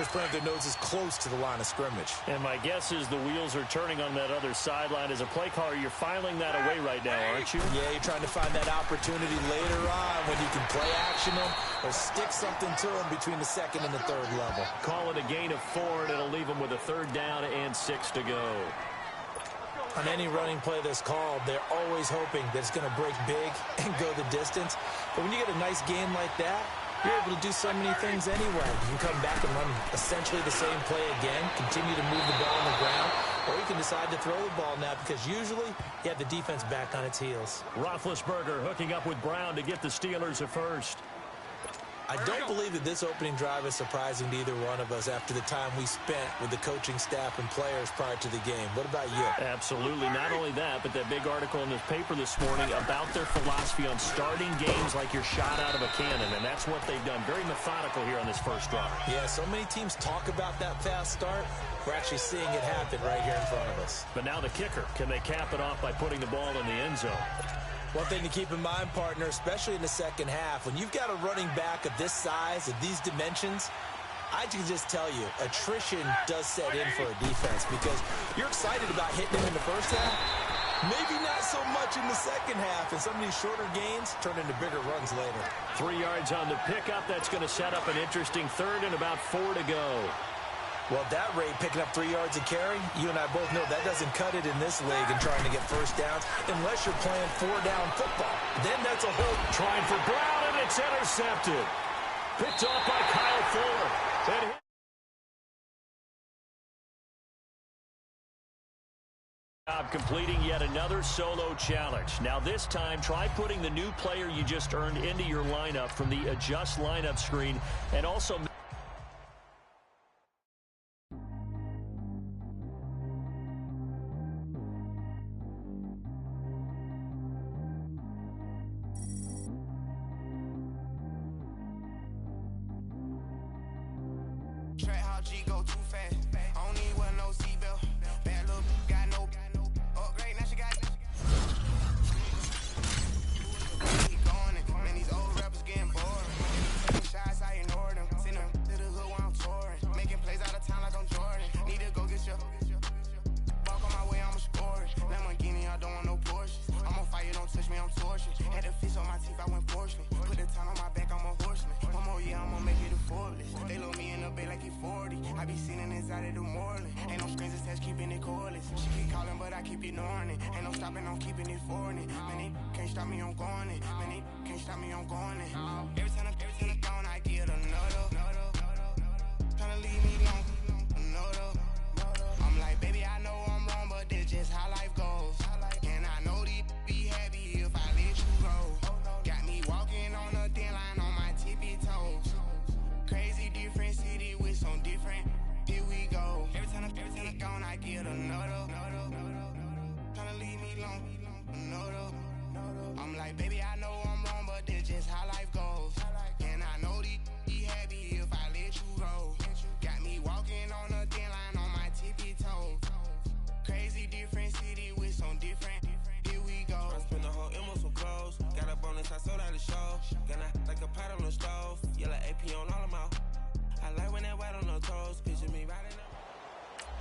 linebackers putting their noses close to the line of scrimmage. And my guess is the wheels are turning on that other sideline. As a play caller, you're filing that away right now, aren't you? Yeah, you're trying to find that opportunity later on when you can play action them or stick something to them between the second and the third level. Call it a gain of 4, and it'll leave them with a 3rd down and 6 to go. On any running play that's called, they're always hoping that it's going to break big and go the distance. But when you get a nice gain like that, you're able to do so many things anyway. You can come back and run essentially the same play again, continue to move the ball on the ground, or you can decide to throw the ball now because usually you have the defense back on its heels. Roethlisberger hooking up with Brown to get the Steelers a first. I don't believe that this opening drive is surprising to either one of us after the time we spent with the coaching staff and players prior to the game. What about you? Absolutely. Not only that, but that big article in this paper this morning about their philosophy on starting games like you're shot out of a cannon, and that's what they've done. Very methodical here on this first drive. Yeah, so many teams talk about that fast start. We're actually seeing it happen right here in front of us. But now the kicker. Can they cap it off by putting the ball in the end zone? One thing to keep in mind, partner, especially in the second half, when you've got a running back of this size, of these dimensions, I can just tell you, attrition does set in for a defense because you're excited about hitting him in the first half, maybe not so much in the second half, and some of these shorter gains turn into bigger runs later. 3 yards on the pickup. That's going to set up an interesting 3rd and about 4 to go. Well, at that rate, picking up 3 yards a carry, you and I both know that doesn't cut it in this league and trying to get first downs unless you're playing 4-down football. Then that's a whole... Trying for Brown, and it's intercepted. Picked off by Kyle Fuller. Completing yet another solo challenge. Now this time, try putting the new player you just earned into your lineup from the adjust lineup screen, and also...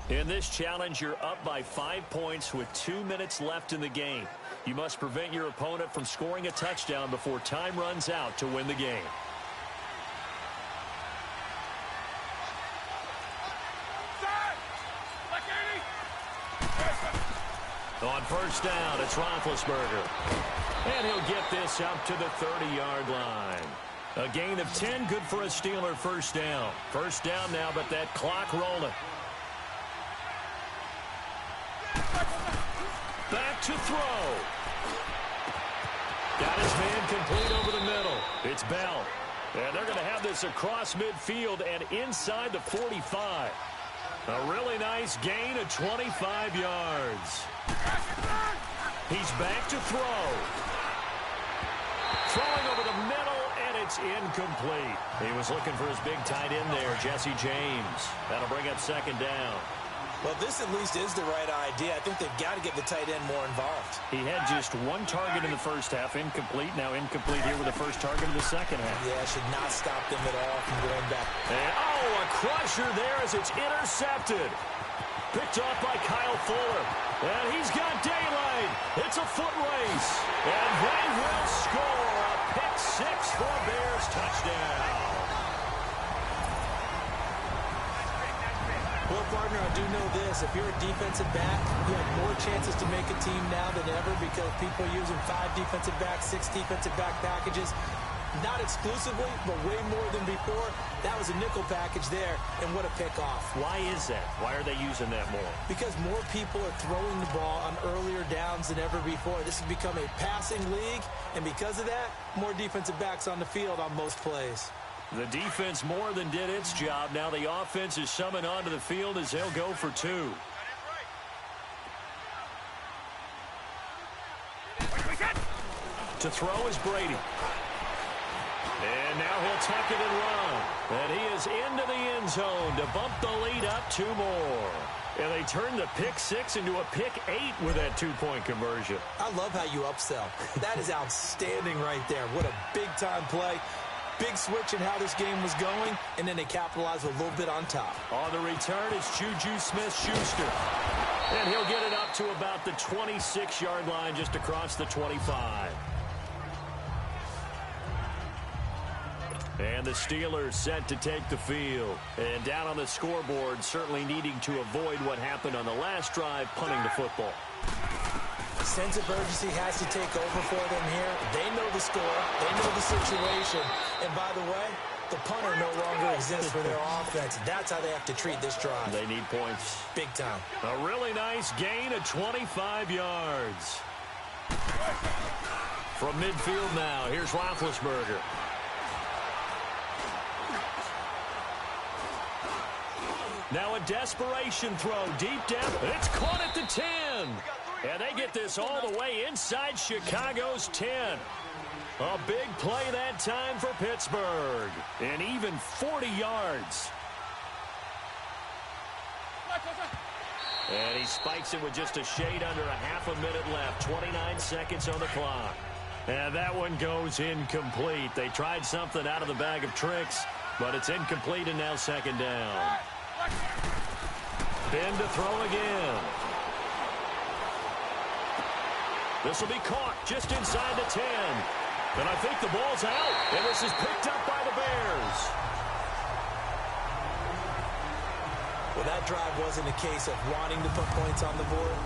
In this challenge, you're up by 5 points with 2 minutes left in the game. You must prevent your opponent from scoring a touchdown before time runs out to win the game. On first down, it's Roethlisberger. And he'll get this up to the 30-yard line. A gain of 10, good for a Steeler first down. First down now, but that clock rolling. Back to throw. Got his man complete over the middle. It's Bell. And they're going to have this across midfield and inside the 45. A really nice gain of 25 yards. He's back to throw. Throwing over the middle, and it's incomplete. He was looking for his big tight end there, Jesse James. That'll bring up second down. Well, this at least is the right idea. I think they've got to get the tight end more involved. He had just one target in the first half, incomplete. Now incomplete here with the first target of the second half. Yeah, should not stop them at all from going back. And, oh, a crusher there as it's intercepted. Picked off by Kyle Fuller. And he's got daylight. It's a foot race. And they will score a pick six for Bears touchdown. Well, partner, I do know this. If you're a defensive back, you have more chances to make a team now than ever because people are using 5 defensive backs, 6 defensive back packages. Not exclusively, but way more than before. That was a nickel package there, and what a pickoff. Why is that? Why are they using that more? Because more people are throwing the ball on earlier downs than ever before. This has become a passing league, and because of that, more defensive backs on the field on most plays. The defense more than did its job. Now the offense is summoned onto the field as they'll go for 2. To throw is Brady. And now he'll tuck it and run. And he is into the end zone to bump the lead up 2 more. And they turn the pick 6 into a pick 8 with that 2-point conversion. I love how you upsell. That is outstanding right there. What a big-time play. Big switch in how this game was going, and then they capitalized a little bit on top. On the return is Juju Smith-Schuster. And he'll get it up to about the 26-yard line just across the 25. And the Steelers set to take the field. And down on the scoreboard, certainly needing to avoid what happened on the last drive, punting the football. Sense of urgency has to take over for them here. They know the score. They know the situation. And by the way, the punter no longer exists for their offense. That's how they have to treat this drive. They need points. Big time. A really nice gain of 25 yards. From midfield now, here's Roethlisberger. Now a desperation throw deep down. It's caught at the 10. And they get this all the way inside Chicago's 10. A big play that time for Pittsburgh. And even 40 yards. And he spikes it with just a shade under a half a minute left. 29 seconds on the clock. And that one goes incomplete. They tried something out of the bag of tricks, but it's incomplete and now second down. Ben to throw again. This will be caught just inside the 10. And I think the ball's out. And this is picked up by the Bears. Well, that drive wasn't a case of wanting to put points on the board.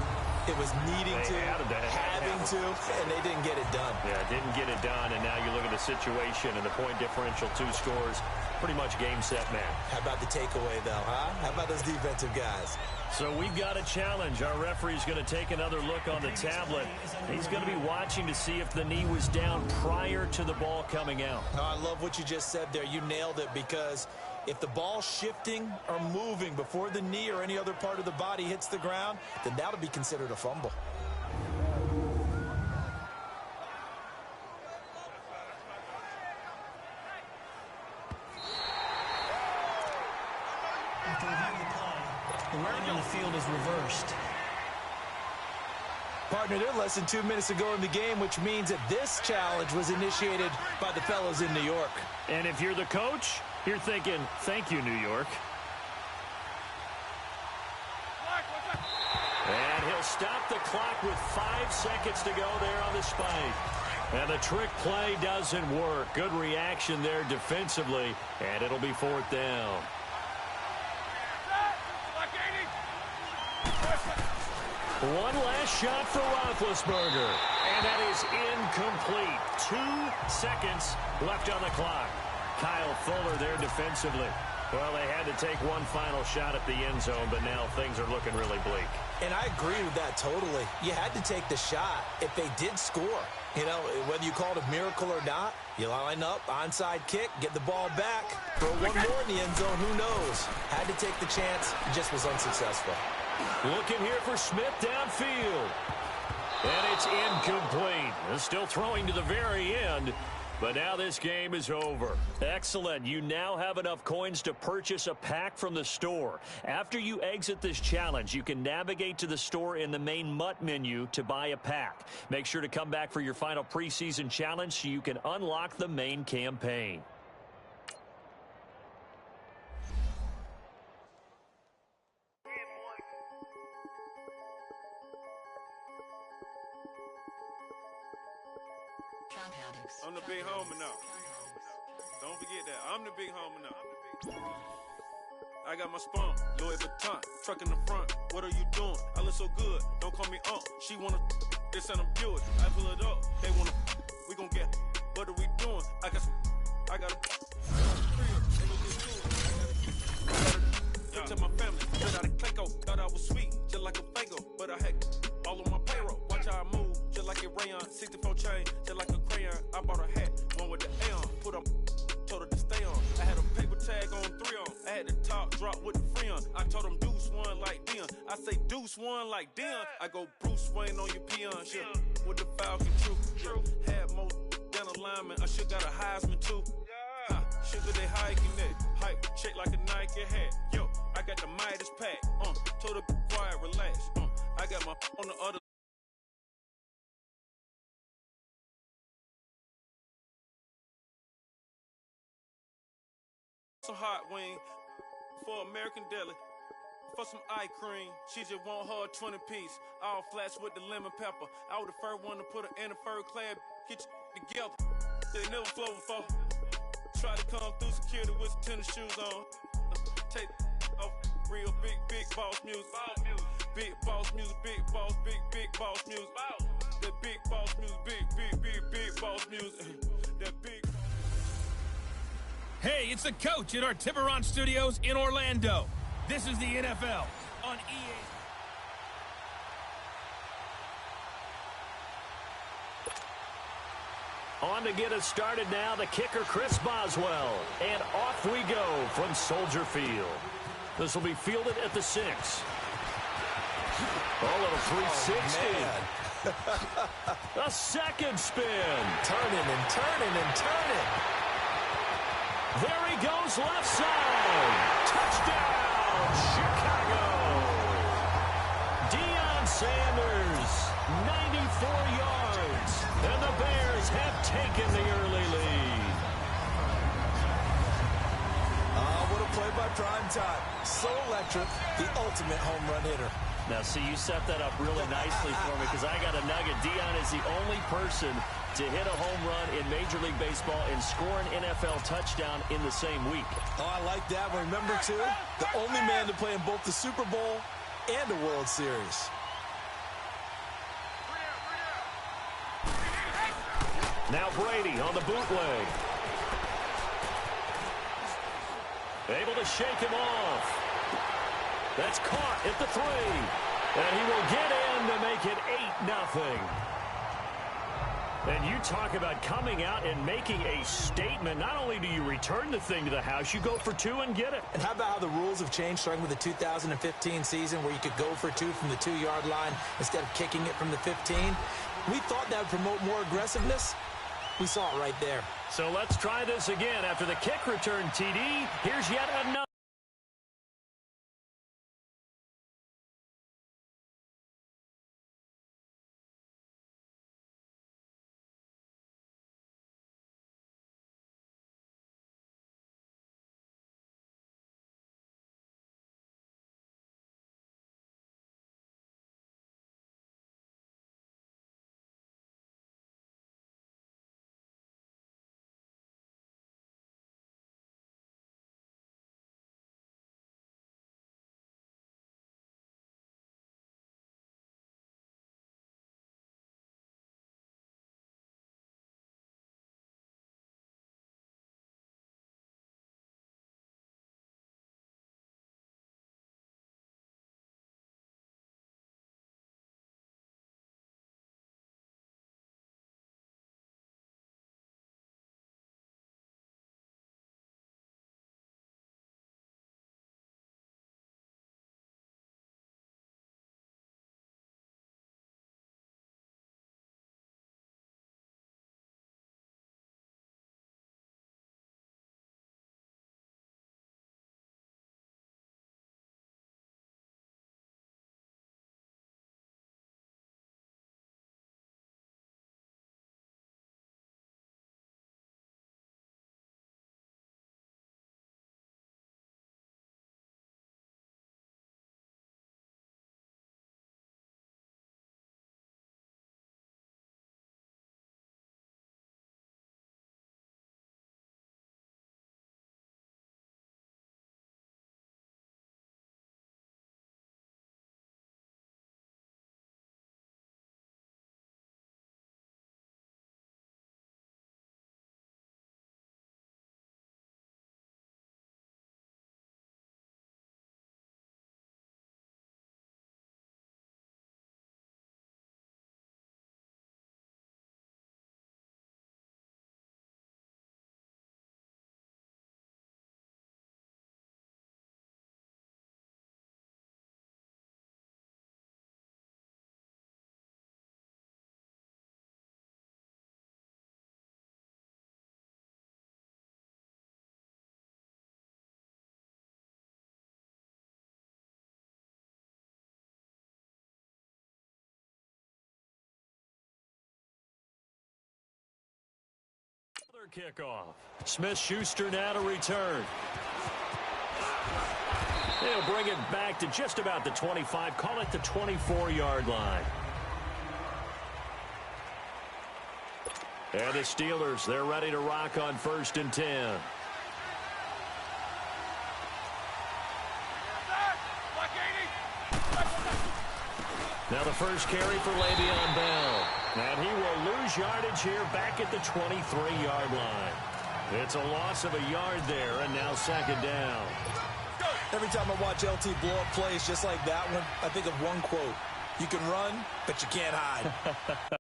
It was needing to, having to, and they didn't get it done. Yeah, didn't get it done, and now you look at the situation and the point differential, 2 scores, pretty much game, set, match. How about the takeaway, though, huh? How about those defensive guys? So we've got a challenge. Our referee's going to take another look on the tablet. He's going to be watching to see if the knee was down prior to the ball coming out. Oh, I love what you just said there. You nailed it, because if the ball's shifting or moving before the knee or any other part of the body hits the ground, then that'll be considered a fumble. After reviewing the play, the running on the field is reversed. Partner, they're less than 2 minutes ago in the game, which means that this challenge was initiated by the fellows in New York. And if you're the coach, you're thinking, thank you, New York. And he'll stop the clock with 5 seconds to go there on the spike. And the trick play doesn't work. Good reaction there defensively, and it'll be 4th down. One last shot for Roethlisberger. And that is incomplete. 2 seconds left on the clock. Kyle Fuller there defensively. Well, they had to take one final shot at the end zone, but now things are looking really bleak. And I agree with that totally. You had to take the shot if they did score. You know, whether you call it a miracle or not, you line up, onside kick, get the ball back. Throw one more in the end zone, who knows? Had to take the chance, just was unsuccessful. Looking here for Smith downfield. And it's incomplete. Still throwing to the very end. But now this game is over. Excellent. You now have enough coins to purchase a pack from the store. After you exit this challenge, you can navigate to the store in the main MUT menu to buy a pack. Make sure to come back for your final preseason challenge so you can unlock the main campaign. I'm the big homie now. Don't forget that. I'm the big homie now. I got my spunk, Louis Vuitton, truck in the front. What are you doing? I look so good. Don't call me She wanna this and I'm Buick. I pull it up. They wanna. We gon' get. What are we doing? I got a. To my family, straight out of Clayco. Thought I was sweet, just like a Fago. But I had all on my payroll. Watch how I move, just like a rayon. 64 chain, just like a crayon. I bought a hat, one with the Aeon. Put on, told her to stay on. I had a paper tag on 3 on. I had the top drop with the free on. I told them Deuce one like Dion. I say Deuce one like Dion. I go Bruce Wayne on your peon. Shit, with the Falcon true. Had more than a lineman. I should got a Heisman too. Sugar, they hiking it. Hype, shake like a Nike hat. Yo, I got the Midas pack. Told her be quiet, relax. I got my on the other. Some hot wing for American deli. For some eye cream, she just want her 20-piece. All flats with the lemon pepper. I was the first one to put her in a fur clad. Get you together. They never flow before. Try to come through security with some tennis shoes on. Take off real big boss music. Big boss music, big boss music. That big boss music, big boss music. That big. Hey, it's the coach at our Tiburon Studios in Orlando. This is the NFL on EA. On to get us started now, the kicker, Chris Boswell. And off we go from Soldier Field. This will be fielded at the 6. A little 360. A second spin. Turning and turning and turning. There he goes, left side. Touchdown, Chicago. Deion Sanders, 94 yards. And the Bears have taken the early lead. What a play by Prime Time. So electric, the ultimate home run hitter. Now, see, you set that up really nicely for me because I got a nugget. Deion is the only person to hit a home run in Major League Baseball and score an NFL touchdown in the same week. Oh, I like that one. Remember, too, the only man to play in both the Super Bowl and a World Series. Now Brady on the bootleg. Able to shake him off. That's caught at the 3. And he will get in to make it 8-0. And you talk about coming out and making a statement. Not only do you return the thing to the house, you go for 2 and get it. And how about how the rules have changed starting with the 2015 season where you could go for 2 from the 2-yard line instead of kicking it from the 15? We thought that would promote more aggressiveness. We saw it right there. So let's try this again. After the kick return, TD, here's yet another. Their kickoff. Smith-Schuster now to return. They'll bring it back to just about the 25. Call it the 24-yard line. And the Steelers, they're ready to rock on 1st and 10. Now the first carry for Le'Veon Bell. And he will lose yardage here back at the 23-yard line. It's a loss of a yard there, and now 2nd down. Every time I watch LT blow up plays just like that one, I think of one quote. You can run, but you can't hide.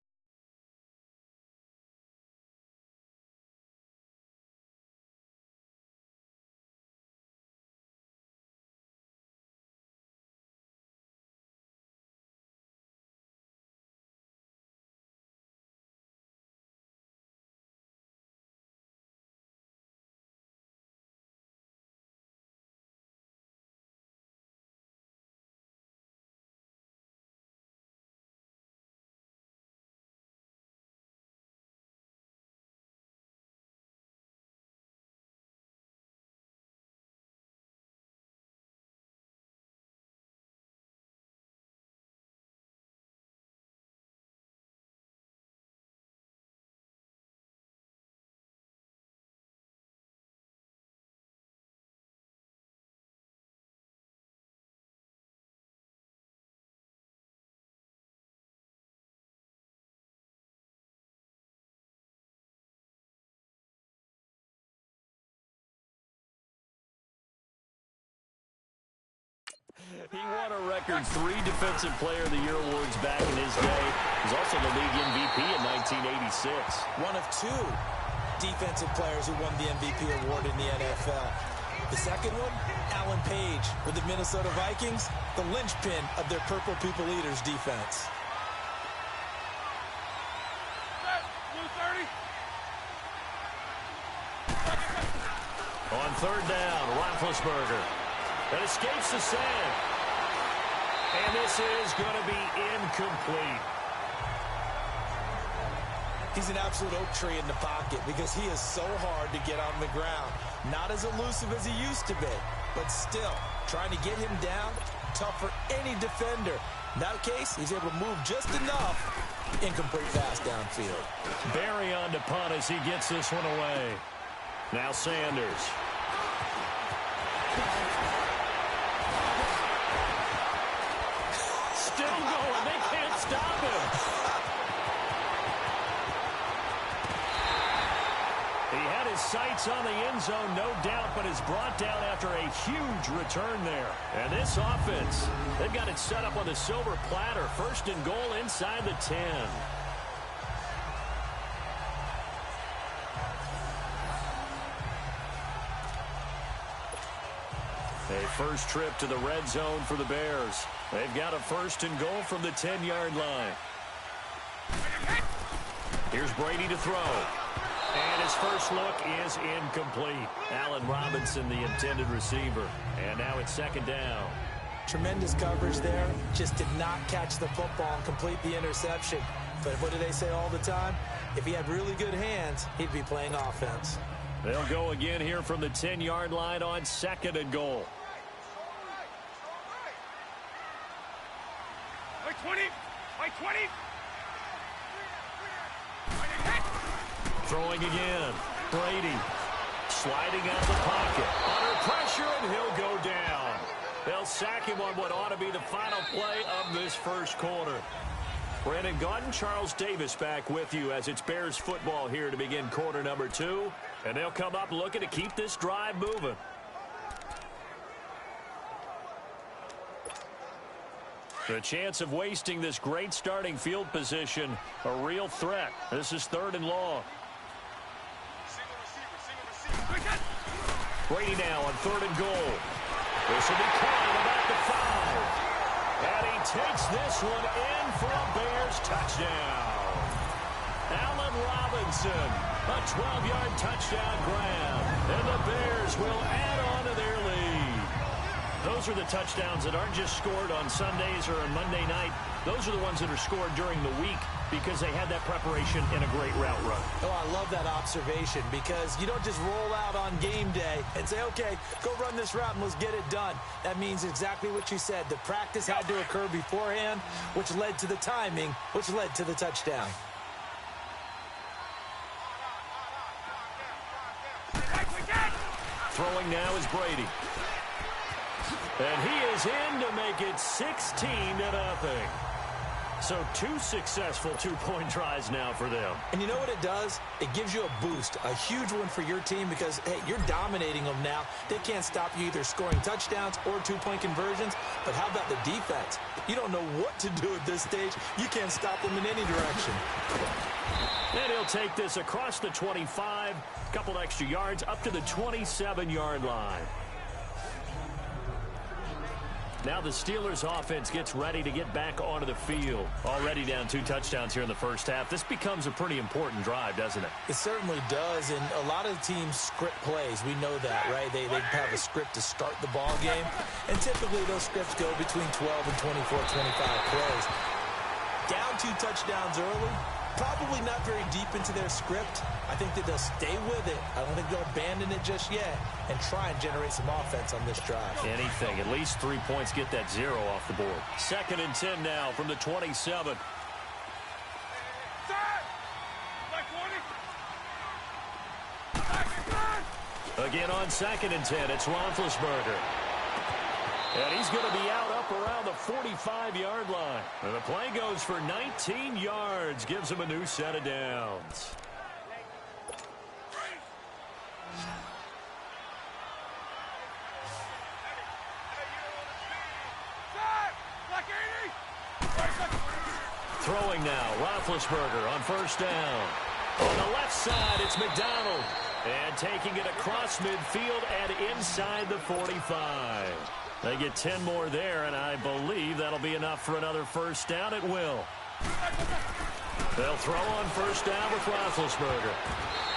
He won a record 3 Defensive Player of the Year awards back in his day. He was also the league MVP in 1986. One of 2 defensive players who won the MVP award in the NFL. The second one, Alan Page with the Minnesota Vikings, the linchpin of their Purple People Eaters defense. On 3rd down, Roethlisberger. That escapes the sand. And this is going to be incomplete. He's an absolute oak tree in the pocket because he is so hard to get on the ground. Not as elusive as he used to be, but still, trying to get him down, tough for any defender. In that case, he's able to move just enough. Incomplete pass downfield. Barry on to punt as he gets this one away. Now Sanders. Still going. They can't stop him. He had his sights on the end zone, no doubt, but is brought down after a huge return there. And this offense, they've got it set up on the silver platter. 1st and goal inside the 10. A first trip to the red zone for the Bears. They've got a 1st and goal from the 10-yard line. Here's Brady to throw. And his first look is incomplete. Allen Robinson, the intended receiver. And now it's 2nd down. Tremendous coverage there. Just did not catch the football and complete the interception. But what do they say all the time? If he had really good hands, he'd be playing offense. They'll go again here from the 10-yard line on 2nd and goal. 20. 20. Throwing again. Brady sliding out of the pocket. Under pressure, and he'll go down. They'll sack him on what ought to be the final play of this first quarter. Brandon Gaudin, Charles Davis back with you as it's Bears football here to begin quarter number 2. And they'll come up looking to keep this drive moving. The chance of wasting this great starting field position, a real threat. This is 3rd and long. Brady now on 3rd and goal. This will be caught about the 5. And he takes this one in for a Bears touchdown. Allen Robinson, a 12-yard touchdown grab. And the Bears will add on to their lead. Those are the touchdowns that aren't just scored on Sundays or on Monday night. Those are the ones that are scored during the week. because they had that preparation in a great route run. Oh, I love that observation because you don't just roll out on game day and say, okay, go run this route and let's get it done. That means exactly what you said. The practice had to occur beforehand, which led to the timing, which led to the touchdown. Throwing now is Brady. And he is in to make it 16-0. So 2 successful two-point tries now for them. And you know what it does? It gives you a boost, a huge one for your team because, hey, you're dominating them now. They can't stop you either scoring touchdowns or two-point conversions. But how about the defense? You don't know what to do at this stage. You can't stop them in any direction. And he'll take this across the 25, couple extra yards up to the 27-yard line. Now the Steelers offense gets ready to get back onto the field. Already down 2 touchdowns here in the first half. This becomes a pretty important drive, doesn't it? It certainly does, and a lot of teams script plays. We know that, right? They have a script to start the ball game, and typically those scripts go between 12 and 24, 25 plays. Down 2 touchdowns early, probably not very deep into their script. I think that they'll stay with it. I don't think they'll abandon it just yet and try and generate some offense on this drive. Anything. At least 3 points, get that 0 off the board. 2nd and 10 now from the 27. Again on 2nd and 10, it's Roethlisberger. And he's going to be out up around the 45-yard line. And the play goes for 19 yards. Gives him a new set of downs. Throwing now, Roethlisberger on 1st down. On the left side, it's McDonald. And taking it across midfield and inside the 45. They get 10 more there, and I believe that'll be enough for another 1st down. It will. They'll throw on 1st down with Roethlisberger.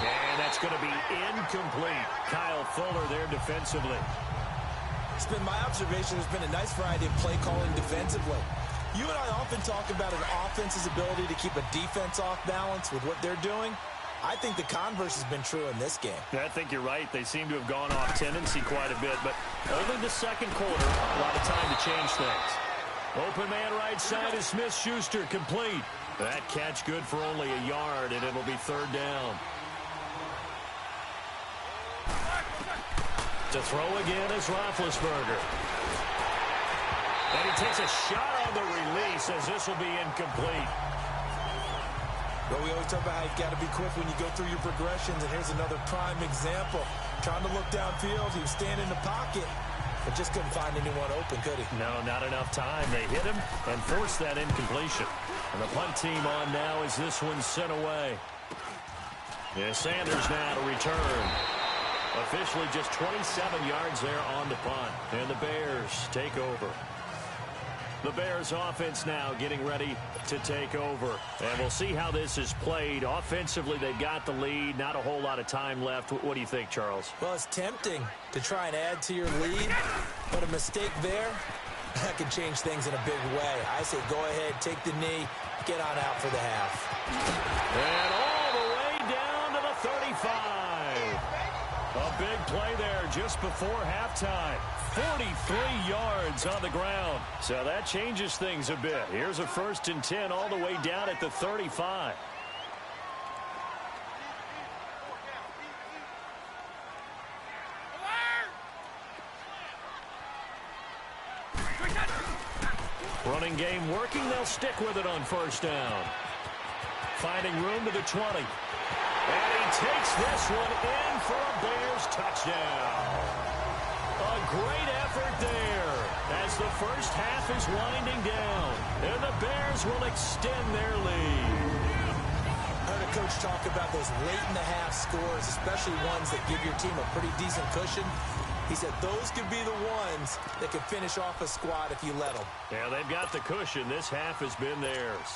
And that's going to be incomplete. Kyle Fuller there defensively. It's been my observation. There's been a nice variety of play calling defensively. You and I often talk about an offense's ability to keep a defense off balance with what they're doing. I think the converse has been true in this game. I think you're right. They seem to have gone off tendency quite a bit, but only the 2nd quarter, a lot of time to change things. Open man right side is Smith-Schuster, complete. That catch good for only a yard, and it'll be 3rd down. To throw again is Roethlisberger. And he takes a shot on the release as this will be incomplete. But we always talk about how you've got to be quick when you go through your progressions, and here's another prime example. Trying to look downfield, he was standing in the pocket, but just couldn't find anyone open, could he? No, not enough time. They hit him and forced that incompletion. And the punt team on now as this one's sent away. Yeah, Sanders now to return. Officially just 27 yards there on the punt. And the Bears take over. The Bears offense now getting ready to take over. And we'll see how this is played. Offensively, they've got the lead. Not a whole lot of time left. What do you think, Charles? Well, it's tempting to try and add to your lead, but a mistake there, that can change things in a big way. I say go ahead, take the knee, get on out for the half. And all the way down to the 35. A big play there just before halftime. 43 yards on the ground. So that changes things a bit. Here's a 1st and 10 all the way down at the 35. Running game working. They'll stick with it on 1st down. Finding room to the 20. And he takes this one in for a Bears touchdown. A great effort there as the first half is winding down. And the Bears will extend their lead. I heard a coach talk about those late-in-the-half scores, especially ones that give your team a pretty decent cushion. He said those could be the ones that could finish off a squad if you let them. Yeah, they've got the cushion. This half has been theirs.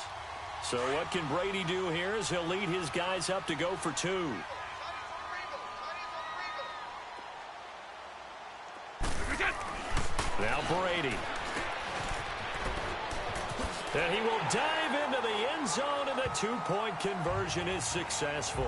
So what can Brady do here as he'll lead his guys up to go for 2. Now Brady. And he will dive into the end zone, and the two-point conversion is successful.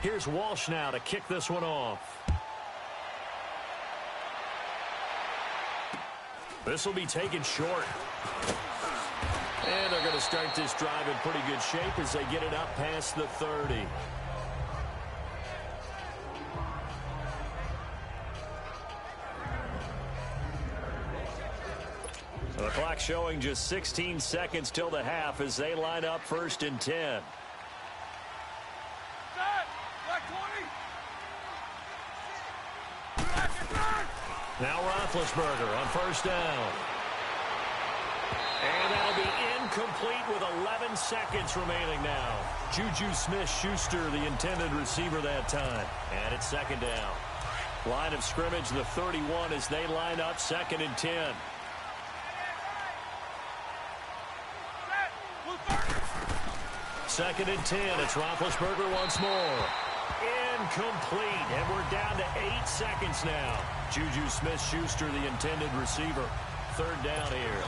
Here's Walsh now to kick this one off. This will be taken short. And they're going to start this drive in pretty good shape as they get it up past the 30. The clock showing just 16 seconds till the half as they line up 1st and 10. Now Roethlisberger on 1st down. And that'll be incomplete with 11 seconds remaining now. Juju Smith-Schuster, the intended receiver that time. And it's 2nd down. Line of scrimmage, the 31 as they line up 2nd and 10. Second and 10. It's Roethlisberger once more. Incomplete. And we're down to 8 seconds now. Juju Smith-Schuster, the intended receiver. 3rd down here.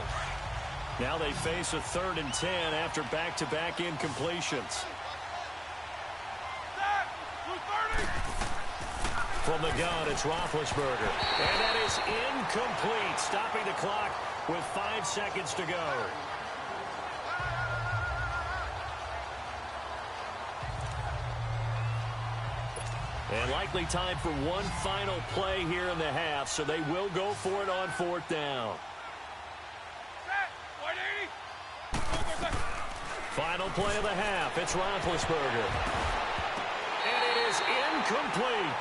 Now they face a 3rd and 10 after back-to-back incompletions. From the gun, it's Roethlisberger. And that is incomplete, stopping the clock with 5 seconds to go. And likely time for one final play here in the half, so they will go for it on 4th down. Final play of the half. It's Roethlisberger. And it is incomplete.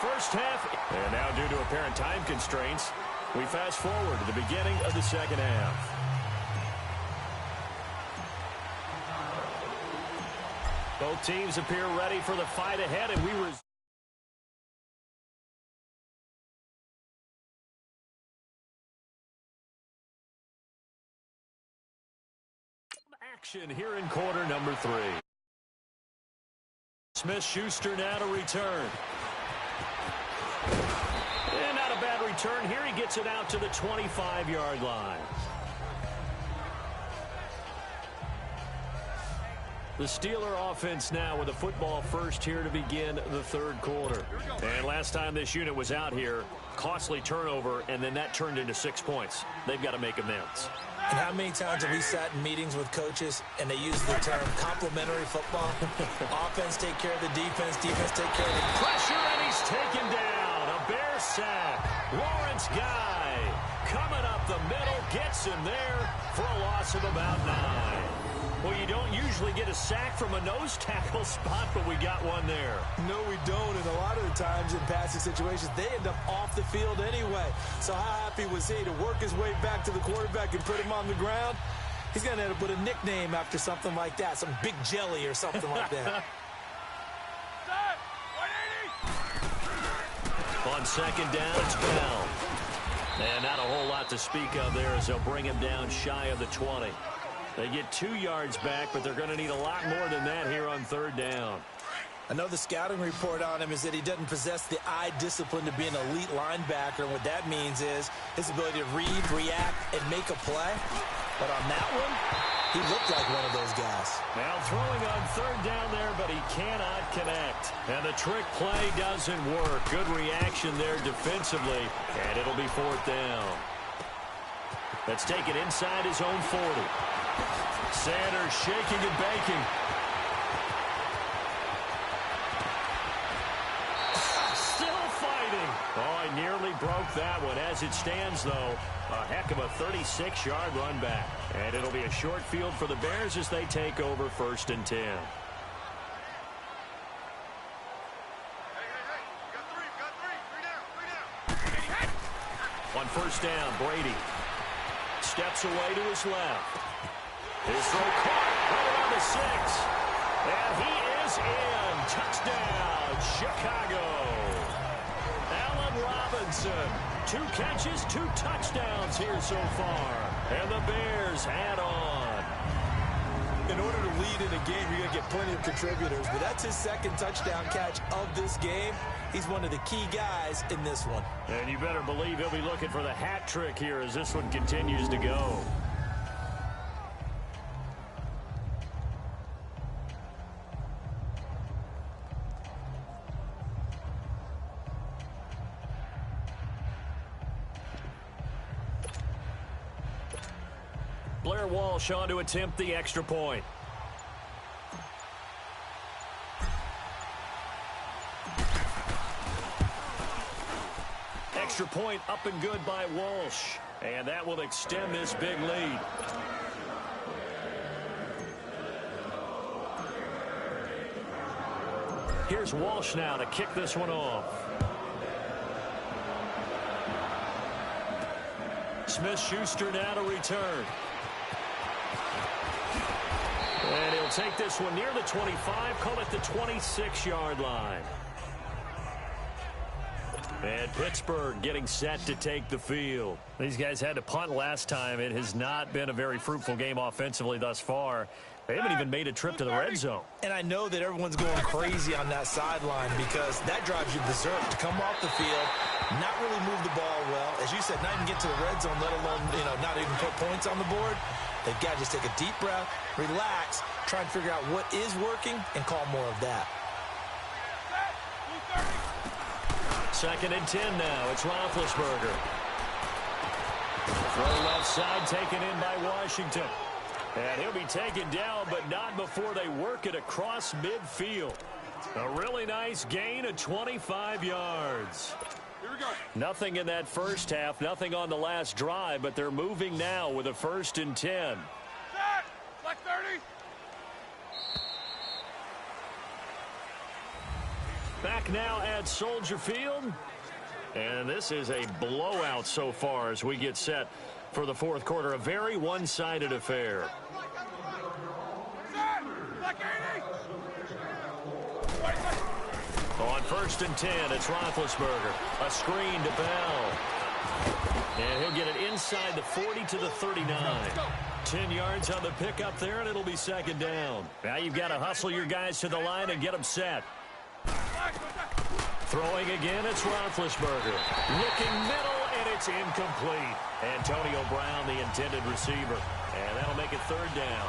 First half. And now due to apparent time constraints, we fast forward to the beginning of the 2nd half. Both teams appear ready for the fight ahead, and we were... Action here in quarter number 3. Smith-Schuster now to return. And not a bad return here. He gets it out to the 25-yard line. The Steeler offense now with the football first here to begin the 3rd quarter. And last time this unit was out here, costly turnover, and then that turned into 6 points. They've got to make amends. And how many times have we sat in meetings with coaches and they use the term complementary football? Offense take care of the defense, defense take care of the... Pressure, and he's taken down. A Bear sack. Lawrence Guy coming up the middle, gets him there for a loss of about 9. Well, you don't usually get a sack from a nose tackle spot, but we got one there. No, we don't, and a lot of the times in passing situations, they end up off the field anyway. So how happy was he to work his way back to the quarterback and put him on the ground? He's going to end up with a nickname after something like that, some Big Jelly or something like that. On 2nd down, it's Bell. And not a whole lot to speak of there as they'll bring him down shy of the 20. They get 2 yards back, but they're going to need a lot more than that here on 3rd down. I know the scouting report on him is that he doesn't possess the eye discipline to be an elite linebacker. And what that means is his ability to read, react, and make a play. But on that one, he looked like one of those guys. Now throwing on 3rd down there, but he cannot connect. And the trick play doesn't work. Good reaction there defensively, and it'll be 4th down. That's taken inside his own 40. Sanders shaking and baking. Still fighting. Oh, I nearly broke that one. As it stands, though, a heck of a 36-yard run back. And it'll be a short field for the Bears as they take over 1st and 10. On 1st down, Brady steps away to his left. His throw caught right around the 6. And he is in. Touchdown, Chicago. Allen Allen Robinson. 2 catches, 2 touchdowns here so far. And the Bears add on. In order to lead in a game, you're going to get plenty of contributors, but that's his 2nd touchdown catch of this game. He's one of the key guys in this one. And you better believe he'll be looking for the hat trick here as this one continues to go. Blair Walsh on to attempt the extra point. Extra point up and good by Walsh. And that will extend this big lead. Here's Walsh now to kick this one off. Smith-Schuster now to return. And he'll take this one near the 25, call it the 26-yard line. And Pittsburgh getting set to take the field. These guys had to punt last time. It has not been a very fruitful game offensively thus far. They haven't even made a trip to the red zone. And I know that everyone's going crazy on that sideline because that drives you berserk to come off the field, not really move the ball well. As you said, not even get to the red zone, let alone, not even put points on the board. They've got to just take a deep breath, relax, try and figure out what is working, and call more of that. 2nd and 10 now. It's Roethlisberger. Throw left side taken in by Washington. And he'll be taken down, but not before they work it across midfield. A really nice gain of 25 yards. Here we go. Nothing in that first half, nothing on the last drive, but they're moving now with a 1st and 10. Set. Like 30. Back now at Soldier Field. And this is a blowout so far as we get set for the 4th quarter. A very one-sided affair. Set. Like 80. On 1st and 10, it's Roethlisberger. A screen to Bell. And he'll get it inside the 40 to the 39. 10 yards on the pickup there, and it'll be 2nd down. Now you've got to hustle your guys to the line and get them set. Throwing again, it's Roethlisberger. Looking middle, and it's incomplete. Antonio Brown, the intended receiver. And that'll make it 3rd down.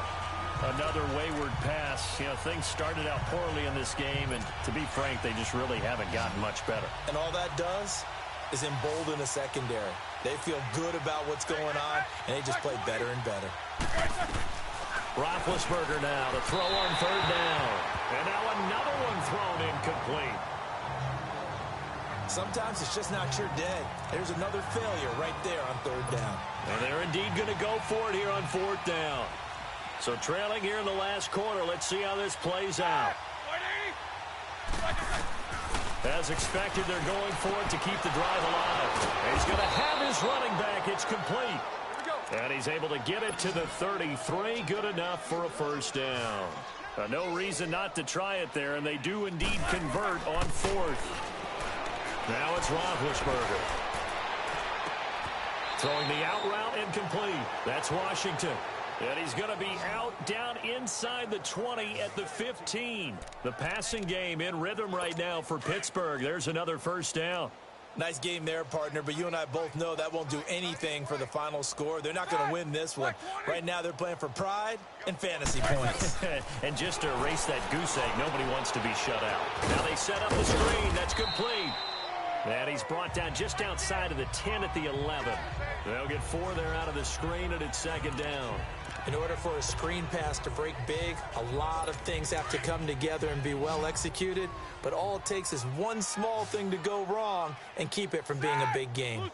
Another wayward pass. Things started out poorly in this game, and to be frank, they just really haven't gotten much better. And all that does is embolden the secondary. They feel good about what's going on, and they just play better and better. Roethlisberger now to throw on 3rd down. And now another one thrown incomplete. Sometimes it's just not your day. There's another failure right there on 3rd down. And they're indeed going to go for it here on 4th down. So trailing here in the last quarter. Let's see how this plays out. As expected, they're going for it to keep the drive alive. And he's going to have his running back. It's complete. And he's able to get it to the 33. Good enough for a 1st down. No reason not to try it there, and they do indeed convert on 4th. Now it's Roethlisberger. Throwing the out route incomplete. That's Washington. And he's going to be out down inside the 20 at the 15. The passing game in rhythm right now for Pittsburgh. There's another 1st down. Nice game there, partner, but you and I both know that won't do anything for the final score. They're not going to win this one. Right now, they're playing for pride and fantasy points. And just to erase that goose egg, nobody wants to be shut out. Now they set up the screen. That's complete. And he's brought down just outside of the 10 at the 11. They'll get 4 there out of the screen, and it's 2nd down. In order for a screen pass to break big, a lot of things have to come together and be well executed. But all it takes is one small thing to go wrong and keep it from being a big game.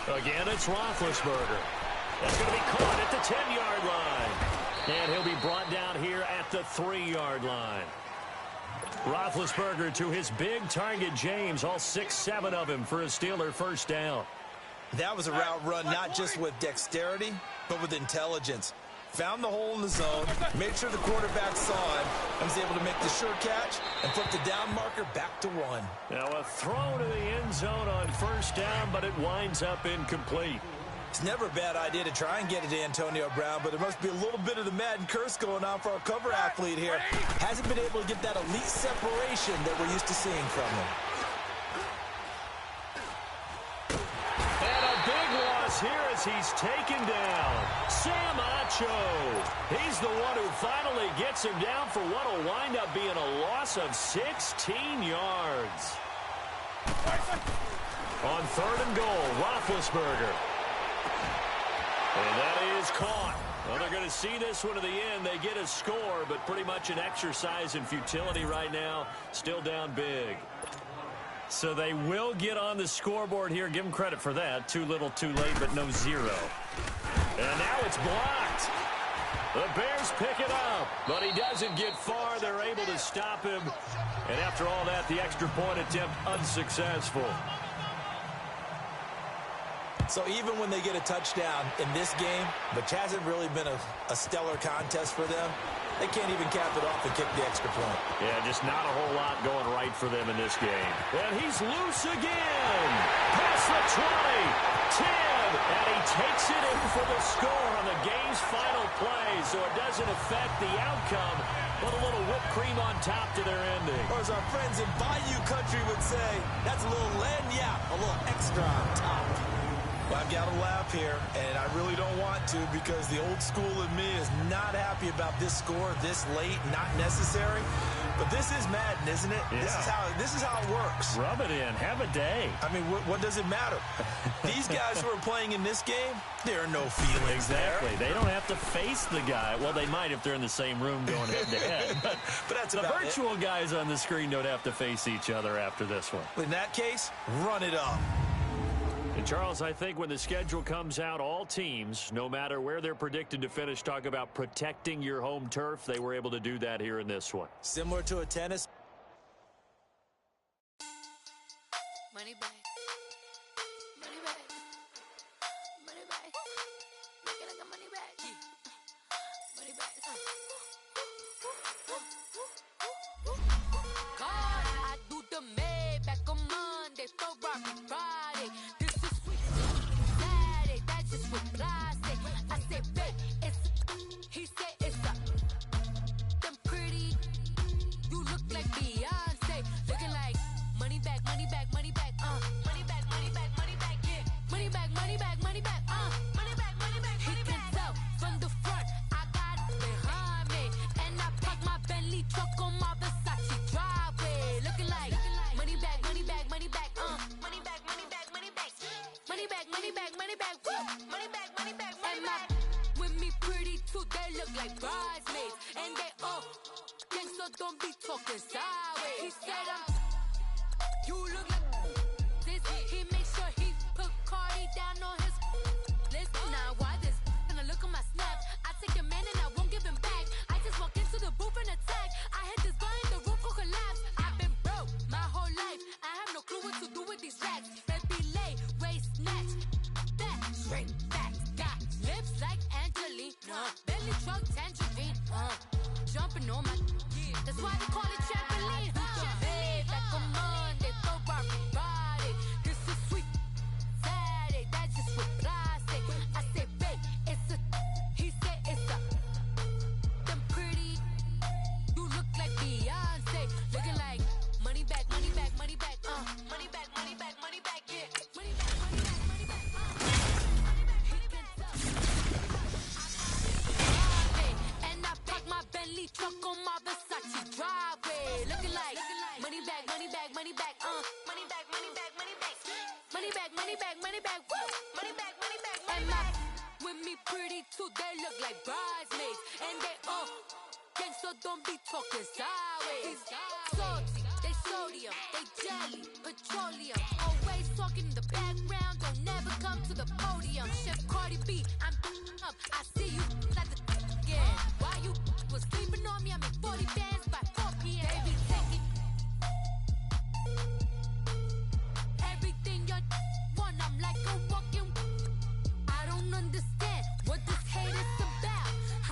Again, it's Roethlisberger. That's going to be caught at the 10-yard line. And he'll be brought down here at the 3-yard line. Roethlisberger to his big target, James, all 6-7 of him for a Steeler 1st down. That was a route run not just with dexterity, but with intelligence. found the hole in the zone, made sure the quarterback saw him, and was able to make the sure catch and flip the down marker back to 1. Now a throw to the end zone on first down, but it winds up incomplete. It's never a bad idea to try and get it to Antonio Brown, but there must be a little bit of the Madden curse going on for our cover athlete here. Hasn't been able to get that elite separation that we're used to seeing from him. And a big loss here as he's taken down. Sam Acho. He's the one who finally gets him down for what will wind up being a loss of 16 yards. On 3rd and goal, Roethlisberger. And that is caught. Well, they're going to see this one to the end. They get a score, but pretty much an exercise in futility right now. Still down big. So they will get on the scoreboard here. Give them credit for that. Too little, too late, but no zero. And now it's blocked. The Bears pick it up, but he doesn't get far. They're able to stop him. And after all that, the extra point attempt unsuccessful. So even when they get a touchdown in this game, which hasn't really been a stellar contest for them, they can't even cap it off and kick the extra point. Yeah, just not a whole lot going right for them in this game. And he's loose again. Past the 20, 10, and he takes it in for the score on the game's final play, so it doesn't affect the outcome, but a little whipped cream on top to their ending. Or as our friends in Bayou Country would say, that's a little lagniappe, a little extra on top. Well, I've got to laugh here, and I really don't want to because the old school in me is not happy about this score this late, not necessary. But this is Madden, isn't it? Yeah. This is how it works. Rub it in. Have a day. I mean, what does it matter? These guys who are playing in this game, there are no feelings Exactly. there. They don't have to face the guy. Well, they might if they're in the same room going head-to-head. But that's the about virtual guys on the screen don't have to face each other after this one. In that case, run it up. And Charles, I think when the schedule comes out, all teams, no matter where they're predicted to finish, talk about protecting your home turf. They were able to do that here in this one. Similar to a tennis. Money back. Money back. Money back. Make it like a money back. Money back. God, I do the Maybach on Monday, Ferrari Friday. This is sweet Saturday, that's just what I say. I say, babe, he said it's a them pretty. You look like Beyonce, looking like money back, money back, money back, money back, money back, money back, yeah, money back, money back, money back, money back, money back. He can tell from the front, I got it behind me, and I park my Bentley truck on my Versace driveway, looking like money back, money back, money back, money back, money back, money back, money back, money back, money back, woo, money back, money back, money back. With me pretty too, they look like bridesmaids, and they all gang, so don't be talking sideways. He said you look like this. He makes sure he put Cardi down on his list. Now why this? And I look at my snap. I take your man and I won't give him back. I just walk into the booth and attack. I hit this guy in the roof will collapse. I've been broke my whole life. I have no clue what to do with these racks. Baby lay, waist snatch, back, straight back. Got lips like Angelina, belly truck tangerine. Jumping on my, that's why they call it trampoline. Back on Monday, Ferrari Friday. This is sweet Saturday, that's just what I say. I say, babe, it's a, he said it's a, them pretty. You look like Beyonce, looking like money back, money back, money back, money back, money back, money back, yeah, money back, money back, money back, money back. He can tell. And I park my Bentley truck on my Versace driveway, looking like money back, money back, money back, money back, money back, money back, money back, money back, money back, woo, money back, money back, money back. With me pretty too, they look like bridesmaids, and they all gang, so don't be talking sideways. Salty, they sodium, they jelly, petroleum, always talking in the background, don't never come to the podium. Chef Cardi B, I'm up, I see you like the again. Why you was sleeping on me? I'm in 40 bands by 4 p.m. Baby, take it. Everything you want, I'm like a walking. I don't understand what this hate is about.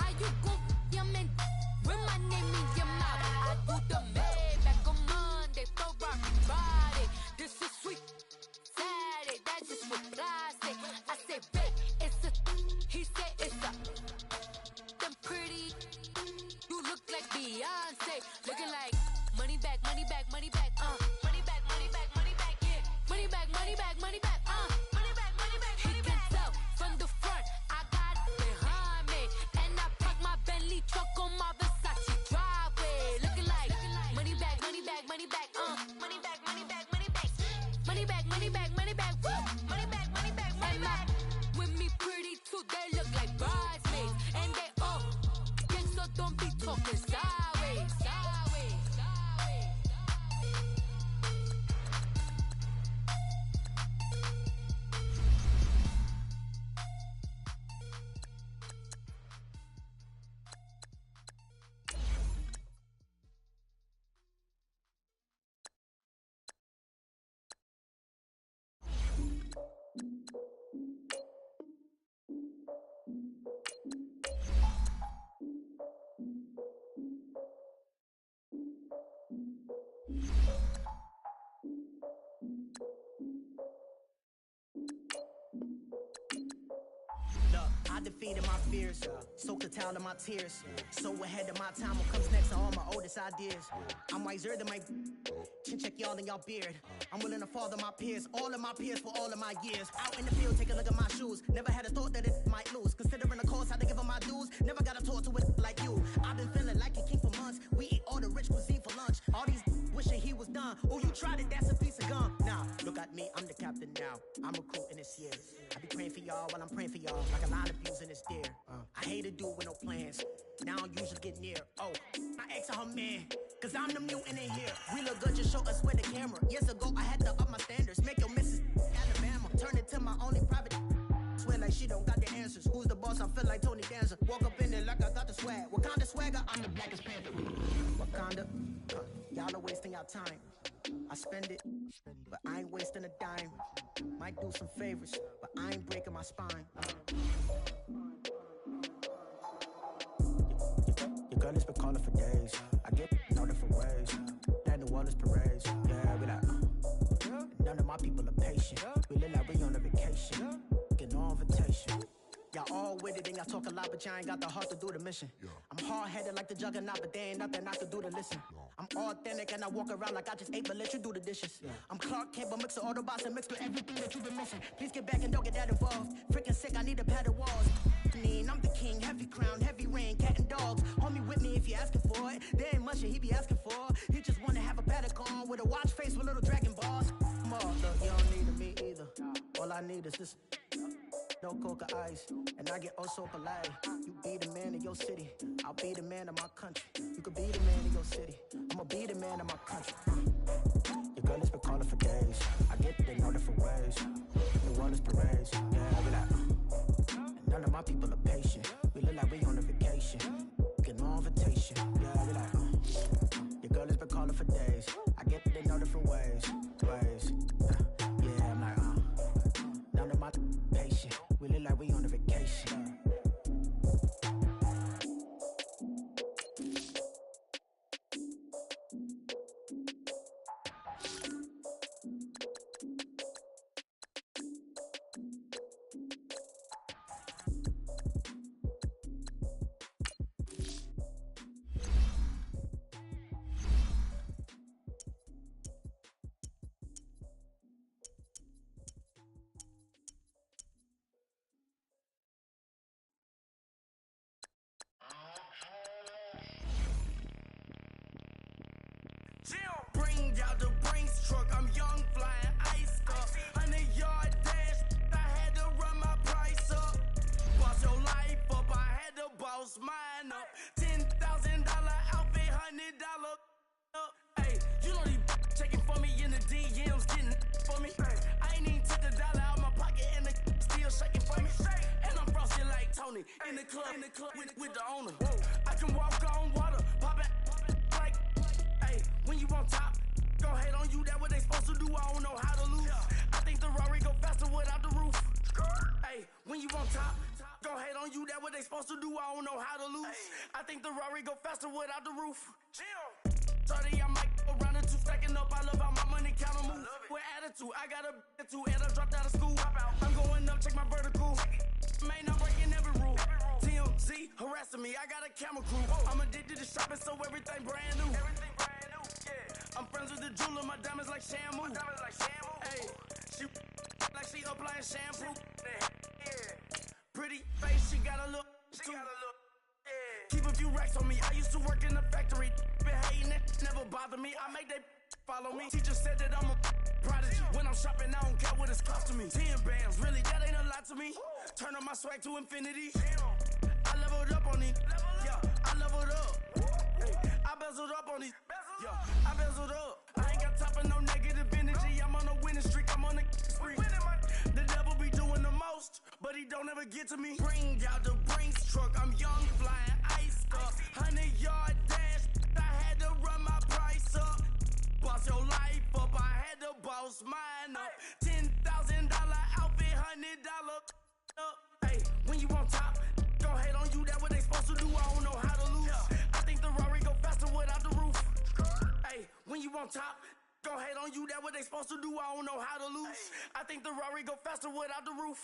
back, money back, money back, woo! Money back, money back, money back. With me pretty too, they look like bridesmaids. And they all gang, so don't be talking sideways. I defeated my fears, soaked the towel of my tears. So ahead of my time, what comes next are all my oldest ideas. I'm wiser than my chin check y'all in y'all beard. I'm willing to father my peers, all of my peers for all of my years. Out in the field, take a look at my shoes. Never had a thought that it might lose. Considering the cost, I to give them my dues. Never got a talk to it like you. I've been feeling like a king for months. We eat all the rich cuisine for lunch. All these wishing he was done. Oh, you tried it, that's a piece of gum. Now, look at me, I'm the captain now. I'm recruiting this year. I be praying for y'all while I'm praying for y'all. Like a line of views in this deer. I hate a dude with no plans. Now I don't usually get near. Oh, my ex her man. Cause I'm the mutant in here. We look good, just show us where the camera. Years ago, I had to up my standards. Make your missus Alabama. Turn it to my only private. Swear like she don't got the answers. Who's the boss? I feel like Tony Danza. Walk up in there like I got the swag. Wakanda swagger, I'm the blackest panther. Wakanda, y'all are wasting your time. I spend it, but I ain't wasting a dime. Might do some favors, but I ain't breaking my spine. Your girl has been calling for days. I get no different ways. That New Orleans parades. Yeah, we like, none of my people are patient. We live like we on a vacation. Get no invitation. Y'all all with it and y'all talk a lot, but y'all ain't got the heart to do the mission. I'm hard-headed like the juggernaut, but there ain't nothing I can do to listen. I'm authentic and I walk around like I just ate, but let you do the dishes. I'm Clark Kent, but mix the Autobots and mixed with everything that you've been missing. Please get back and don't get that involved. Freaking sick, I need a pad of walls. I'm the king, heavy crown, heavy rain, cat and dogs. Homie with me if you're asking for it. There ain't much that he be asking for. He just wanna have a paddock on with a watch face with little dragon balls. Look, you don't need me either. All I need is this. No coca ice, and I get oh so polite. You be the man of your city, I'll be the man of my country. You could be the man of your city, I'ma be the man of my country. Your girl has been calling for days. I get it in all different ways. New Orleans parades, yeah, we like. None of my people are patient. We look like we on a vacation. Get no invitation, yeah, we like. Your girl has been calling for days. I get it in all different ways. Yeah, I'm like, none of my patient. We look like we on a vacation. Bring out the Brinks truck, I'm young, flying ice up. 100-yard dash, I had to run my price up. Boss your life up, I had to boss mine up. $10,000 outfit, $100 up. Hey, you know these checking for me in the DMs, getting for me. I ain't even took $1 out my pocket and the still shaking for me. And I'm frosty like Tony in the club with the owner. I can walk on water, pop it like. Hey, when you on top, gon' hate on you, that what they supposed to do, I don't know how to lose. I think the Rari go faster without the roof. Hey, when you on top, gon' hate on you, that what they supposed to do, I don't know how to lose. I think the Rari go faster without the roof. 30, I might go around the two, stacking up, I love how my money count on move. With attitude, I got a attitude, and I dropped out of school. I'm going up, check my vertical. Man, I'm breaking every rule. TMZ harassing me, I got a camera crew. I'm addicted to shopping, so everything brand new. I'm friends with the jeweler, my diamonds like shampoo. Hey, she like she applying shampoo. Pretty face, she got a look. Keep a few racks on me. I used to work in the factory. Been hating it, never bother me. I make they follow me. Teacher said that I'm a prodigy. When I'm shopping, I don't care what it's costing me. 10 bands, really, that ain't a lot to me. Turn up my swag to infinity. I leveled up on these. Yeah, I leveled up. Hey, I bezeled up on these. Yeah, I bezeled up. I ain't got time for no negative energy. I'm on a winning streak, I'm on a spree. The devil be doing the most, but he don't ever get to me. Bring out the Brinks truck, I'm young, flying, iced up. 100-yard dash, I had to run my price up. Boss your life up, I had to boss mine up. $10,000 outfit, $100 up. Hey, when you on top, don't hate on you, that what they supposed to do. I don't know how to lose. I think the Rari go faster without the roof. Hey, when you on top, don't hate on you, that what they supposed to do. I don't know how to lose. I think the Rari go faster without the roof.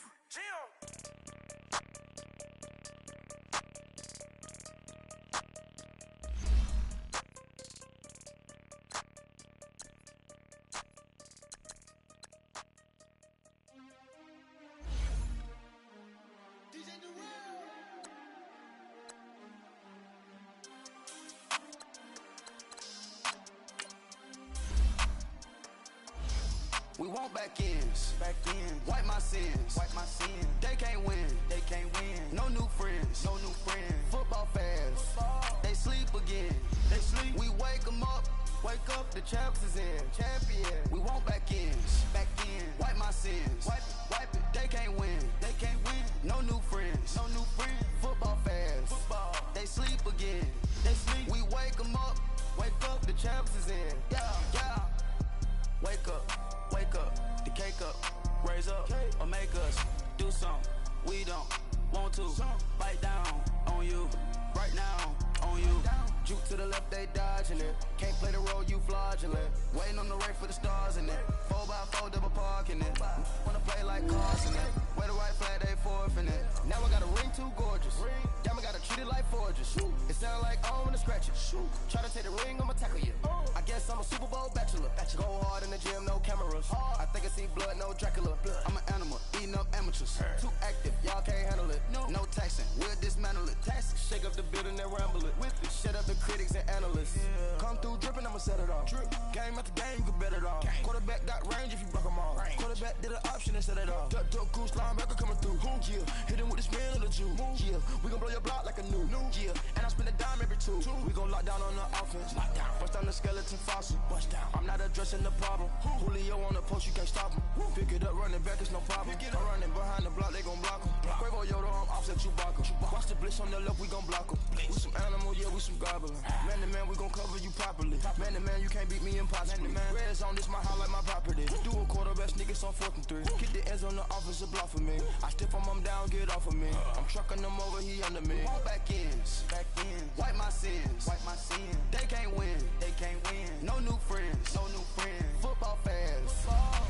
We want back ends, wipe my sins, They can't win, No new friends, Football fans, they sleep again, We wake them up, the champs is in, champion. We want back ends, wipe my sins, wipe it. They can't win, No new friends, Football fans, they sleep again, We wake them up, the champs is in, yeah. Wake up, the cake up, raise up, or make us do something we don't want to. Bite down on you, right now on you. Juke to the left, they dodging it. Can't play the role, you fraudulent. Waiting on the race for the stars in it. 4x4 double parking it. Wanna play like cars in it. Wear the right flag, they forfeiting it. Now I got a ring too gorgeous. Damn, I gotta treat it like forges. It sound like I wanna scratch it. Try to take the ring, I'ma tackle you. I guess I'm a Super Bowl bachelor. Go hard in the gym, no cameras. I think I see blood, no Dracula. I'm an animal, eating up amateurs. Too active, y'all can't handle it. No taxing, we'll dismantle it. Shake up the building and ramble it. Shut up the critics and analysts. Come through dripping, I'ma set it off. Game after game, you can bet it off. Quarterback got range if you broke them off. Quarterback did an option and set it off. Duck goose, linebacker coming through. Yeah, hit him with the spin of the Jew. Yeah, we gon' blow your block like a new. Yeah, and I spend a dime every two. We gon' lock down on the offense. Bust down the skeleton fossil. I'm not addressing the problem. Julio on the post, you can't stop him. Pick it up, running back, it's no problem. I'm running behind the block, they gon' block him. Quavo Yoda, I'm offset Chewbacca. Watch the blitz on the left, we gon' block him. We some animal, yeah, we some gobbler. Man to man, we gon' cover you properly. Man to man, you can't beat me impossibly. Red zone, this my highlight, my property. Do a quarterback, niggas on 4th and 3. Get the ends on the offensive block for me. I stiff him, I'm down, get off of me. I'm trucking them over, he under me. Back ends, wipe my sins, They can't win, No new friends, Football fans,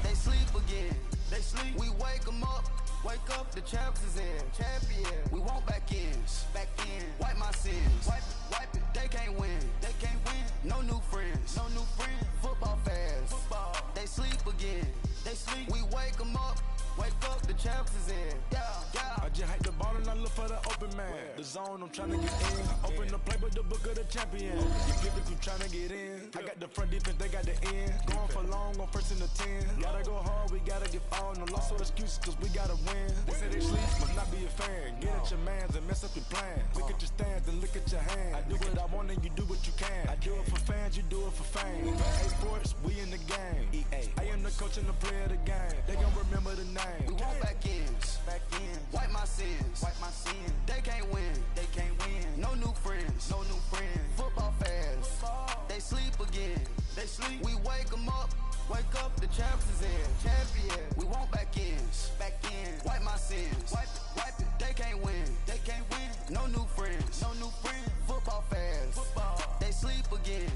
they sleep again, We wake them up, the champs is in, champion. We want back ends, wipe my sins, wipe it. They can't win, No new friends, Football fans, they sleep again, We wake them up, the champs is in, yeah. I just hike the ball and I look for the open man. The zone, I'm tryna get in. Open the play, but the book of the champion. You get if you tryna get in. I got the front defense, they got the end. Going for long on 1st and the 10. Gotta go hard, we gotta get all. No loss or excuses, cause we gotta win. They say they sleep, must not be a fan. Get at your mans and mess up your plans. Look at your stands and look at your hands. I do what I want and you do what you can. I do it for fans, you do it for fame. EA Sports, we in the game. I am the coach and the player of the game. They gon' remember the name. We want back ends, wipe my sins, They can't win, No new friends, Football fans, they sleep again, We wake them up, the champs is in, champion. We want back ends, wipe my sins, wipe it. They can't win, No new friends, Football fans, they sleep again,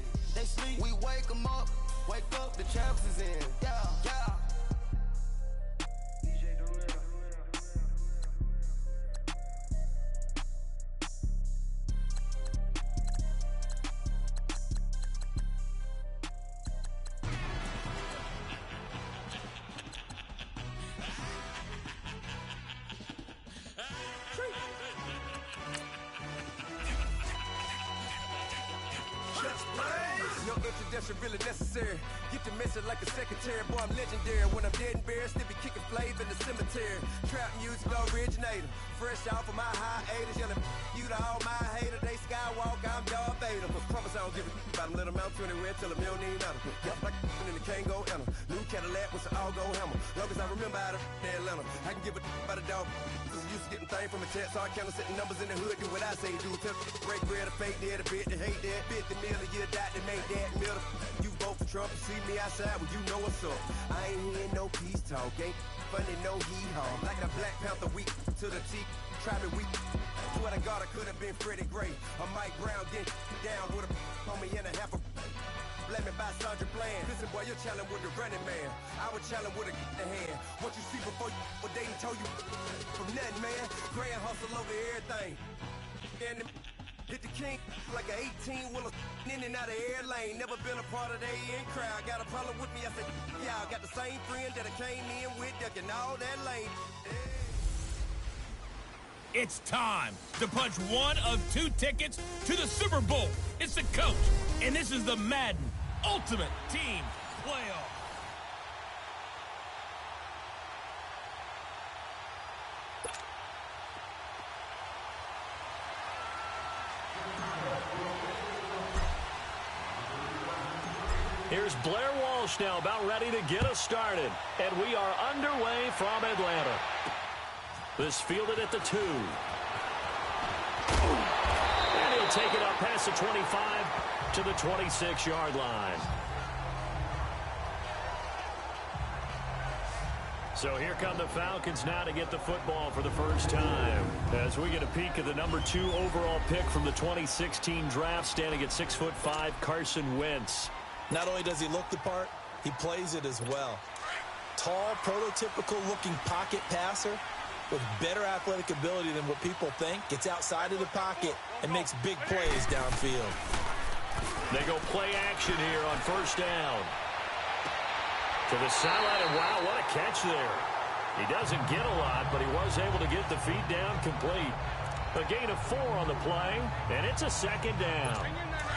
We wake them up, the champs is in, yeah. special, really necessary. Get the message like a secretary, boy, I'm legendary. When I'm dead and buried, still be kicking flavor in the cemetery. Trap music originator, fresh off of my hiatus. Yelling, you to all my haters, they skywalk, I'm Darth Vader. Promise I don't give a about them, let them out to anywhere, tell them you don't need nothing. Yep, like in the can't go enter. New Cadillac with an all-gold hammer. Long as I remember out of Atlanta, I can give a about a dog. I'm used to getting things from a text, so I count setting numbers in the hood, do what I say, do. Tell break bread, a fake dead, a bit, to hate that. 50 million, you died to make that middle. You vote for Trump, you see me outside, well, you know what's up. I ain't hearing no peace talk, ain't funny, no hee-haw. Like a Black Panther weak to the teeth, try me weak. Swear to God, I could have been Freddie Gray. Or Mike Brown getting down with a on me and a half a. Let me buy Sandra Bland. Listen, boy, you're challenging with the running man. I was challenging with a in the hand. What you see before you, what they told you from nothing, man. Grand hustle over everything. And hit the king like an 18-wheeler in and out of air lane. Never been a part of the in crowd. Got a problem with me? I said, y'all got the same friend that I came in with, ducking all that lane. It's time to punch one of 2 tickets to the Super Bowl. It's the coach, and this is the Madden Ultimate Team Playoff. Here's Blair Walsh now about ready to get us started. And we are underway from Atlanta. This fielded at the 2. And he'll take it up past the 25 to the 26-yard line. So here come the Falcons now to get the football for the first time. As we get a peek at the number 2 overall pick from the 2016 draft, standing at 6'5", Carson Wentz. Not only does he look the part, he plays it as well. Tall, prototypical-looking pocket passer with better athletic ability than what people think. Gets outside of the pocket and makes big plays downfield. They go play action here on first down. To the sideline, and wow, what a catch there. He doesn't get a lot, but he was able to get the feet down complete. A gain of 4 on the play, and it's a second down.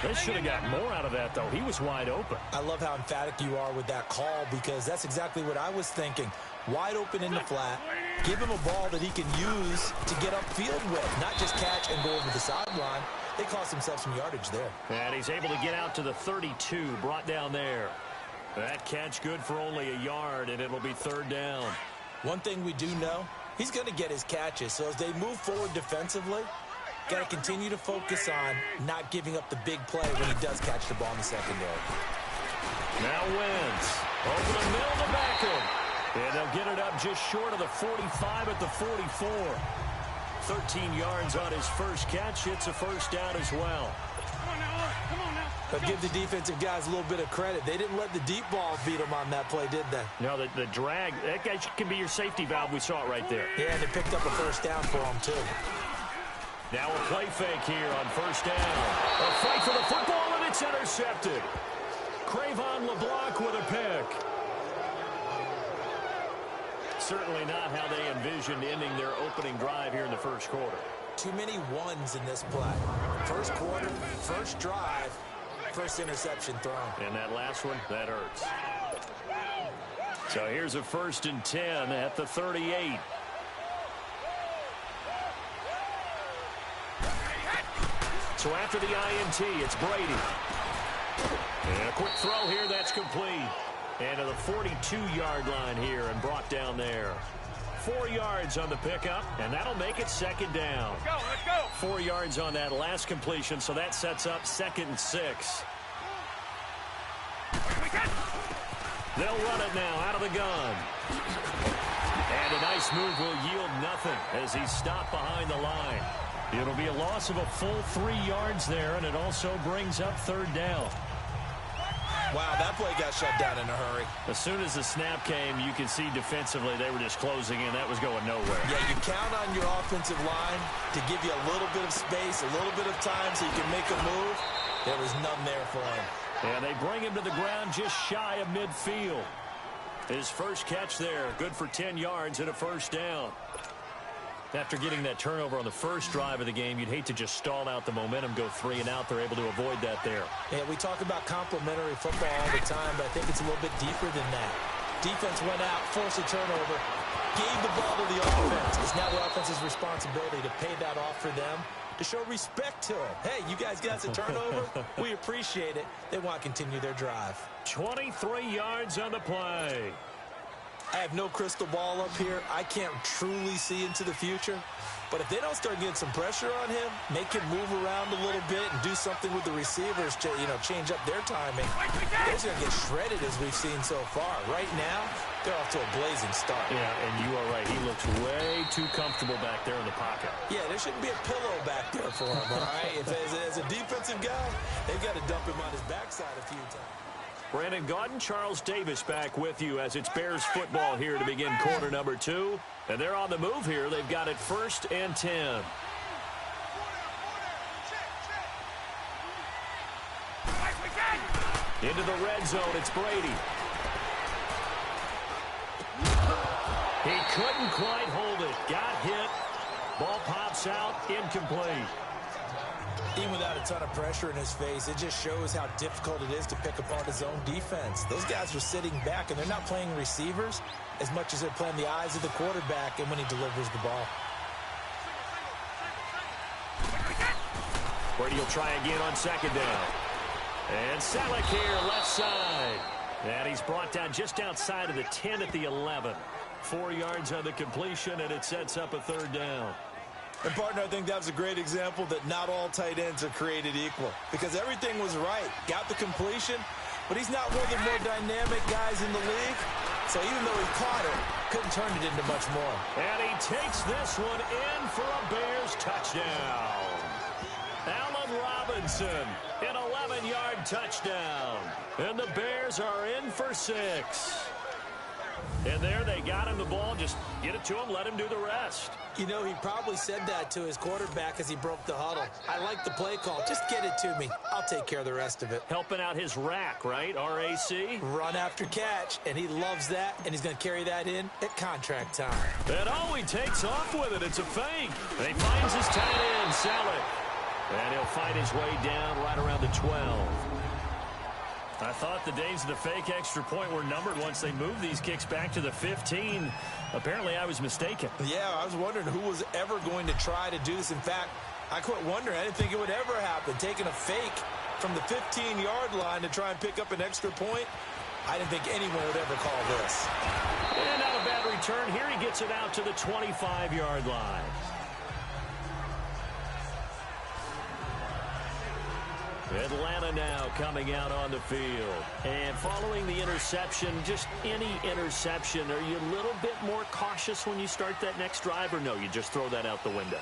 They should have got more out of that, though. He was wide open. I love how emphatic you are with that call, because that's exactly what I was thinking. Wide open in the flat. Give him a ball that he can use to get upfield with, not just catch and go over the sideline. They cost themselves some yardage there. And he's able to get out to the 32, brought down there. That catch good for only a yard, and it'll be third down. One thing we do know, he's going to get his catches. So as they move forward defensively, got to continue to focus on not giving up the big play when he does catch the ball in the secondary. Now Wentz over the middle to Beckham. And they'll get it up just short of the 45 at the 44. 13 yards on his first catch. It's a first down as well. But give the defensive guys a little bit of credit. They didn't let the deep ball beat them on that play, did they? No, the drag, that guy can be your safety valve. We saw it right there. Yeah, and they picked up a first down for him, too. Now a play fake here on first down. A fight for the football, and it's intercepted. Cravon LeBlanc with a pick. Certainly not how they envisioned ending their opening drive here in the first quarter. Too many ones in this play. First quarter, first drive, first interception thrown. And that last one, that hurts. So here's a 1st and 10 at the 38. So after the INT, it's Brady. And a quick throw here, that's complete. And to the 42-yard line here and brought down there. 4 yards on the pickup, and that'll make it second down. Let's go. 4 yards on that last completion, so that sets up 2nd and 6. They'll run it now out of the gun. And a nice move will yield nothing as he's stopped behind the line. It'll be a loss of a full 3 yards there, and it also brings up third down. Wow, that play got shut down in a hurry. As soon as the snap came, you could see defensively they were just closing in. That was going nowhere. Yeah, you count on your offensive line to give you a little bit of space, a little bit of time so you can make a move. There was none there for him. And they bring him to the ground just shy of midfield. His first catch there, good for 10 yards and a first down. After getting that turnover on the first drive of the game, you'd hate to just stall out the momentum, go 3 and out. They're able to avoid that there. Yeah, we talk about complementary football all the time, but I think it's a little bit deeper than that. Defense went out, forced a turnover, gave the ball to the offense. It's now the offense's responsibility to pay that off for them, to show respect to them. Hey, you guys got a turnover? We appreciate it. They want to continue their drive. 23 yards on the play. I have no crystal ball up here. I can't truly see into the future. But if they don't start getting some pressure on him, make him move around a little bit and do something with the receivers to, change up their timing, they're going to get shredded as we've seen so far. Right now, they're off to a blazing start. Yeah, and you are right. He looks way too comfortable back there in the pocket. Yeah, there shouldn't be a pillow back there for him, all right? As a defensive guy, they've got to dump him on his backside a few times. Brandon Gaudin, Charles Davis back with you as it's Bears football here to begin quarter number 2. And they're on the move here. They've got it 1st and 10. Into the red zone, it's Brady. He couldn't quite hold it. Got hit. Ball pops out, incomplete. Even without a ton of pressure in his face, it just shows how difficult it is to pick apart his own defense. Those guys are sitting back, and they're not playing receivers as much as they're playing the eyes of the quarterback and when he delivers the ball. Brady will try again on 2nd down. And Selleck here, left side. And he's brought down just outside of the 10 at the 11. 4 yards on the completion, and it sets up a 3rd down. And, partner, I think that was a great example that not all tight ends are created equal, because everything was right. Got the completion, but he's not one of the more dynamic guys in the league. So even though he caught it, couldn't turn it into much more. And he takes this one in for a Bears touchdown. Allen Robinson, an 11-yard touchdown. And the Bears are in for 6. And there they got him the ball. Just get it to him, let him do the rest. He probably said that to his quarterback as he broke the huddle. I like the play call. Just get it to me. I'll take care of the rest of it. Helping out his rack, right? R-A-C? Run after catch, and he loves that, and he's going to carry that in at contract time. And he takes off with it. It's a fake. And he finds his tight end, Selleck. And he'll fight his way down right around the 12. I thought the days of the fake extra point were numbered once they moved these kicks back to the 15. Apparently, I was mistaken. Yeah, I was wondering who was ever going to try to do this. In fact, I quit wondering. I didn't think it would ever happen. Taking a fake from the 15-yard line to try and pick up an extra point, I didn't think anyone would ever call this. And not a bad return. Here he gets it out to the 25-yard line. Atlanta now coming out on the field. And following the interception, just any interception, are you a little bit more cautious when you start that next drive, or no, you just throw that out the window?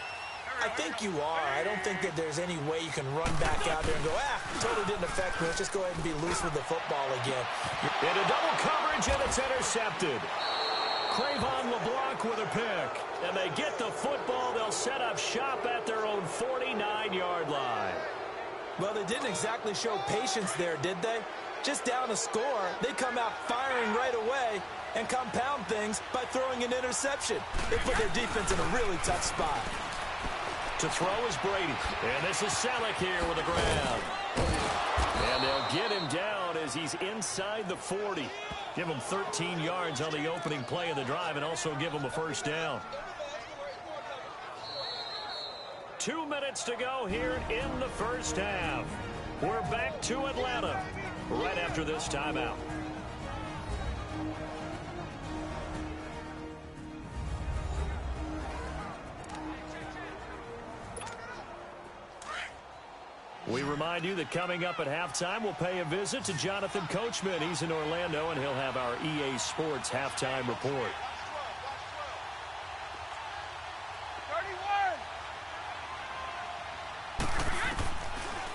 I think you are. I don't think that there's any way you can run back out there and go, totally didn't affect me. Let's just go ahead and be loose with the football again. Into double coverage, and it's intercepted. Cravon LeBlanc with a pick. And they get the football. They'll set up shop at their own 49-yard line. Well, they didn't exactly show patience there, did they? Just down a score, they come out firing right away and compound things by throwing an interception. They put their defense in a really tough spot. To throw is Brady. And this is Selleck here with a grab. And they'll get him down as he's inside the 40. Give him 13 yards on the opening play of the drive and also give him a 1st down. 2 minutes to go here in the 1st half. We're back to Atlanta right after this timeout. We remind you that coming up at halftime, we'll pay a visit to Jonathan Coachman. He's in Orlando, and he'll have our EA Sports halftime report.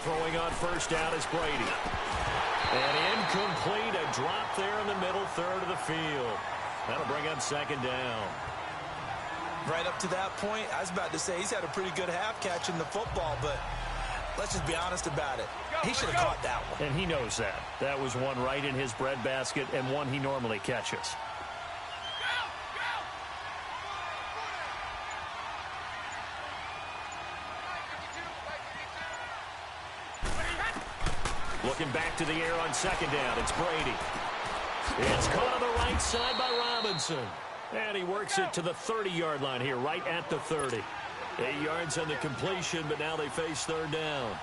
Throwing on 1st down is Brady. And incomplete, a drop there in the middle third of the field. That'll bring up 2nd down. Right up to that point, I was about to say he's had a pretty good half catching the football, but let's just be honest about it. He should have caught that one. And he knows that. That was one right in his breadbasket and one he normally catches. Looking back to the air on second down. It's Brady. It's caught on the right side by Robinson. And he works it to the 30-yard line here, right at the 30. 8 yards on the completion, but now they face third down.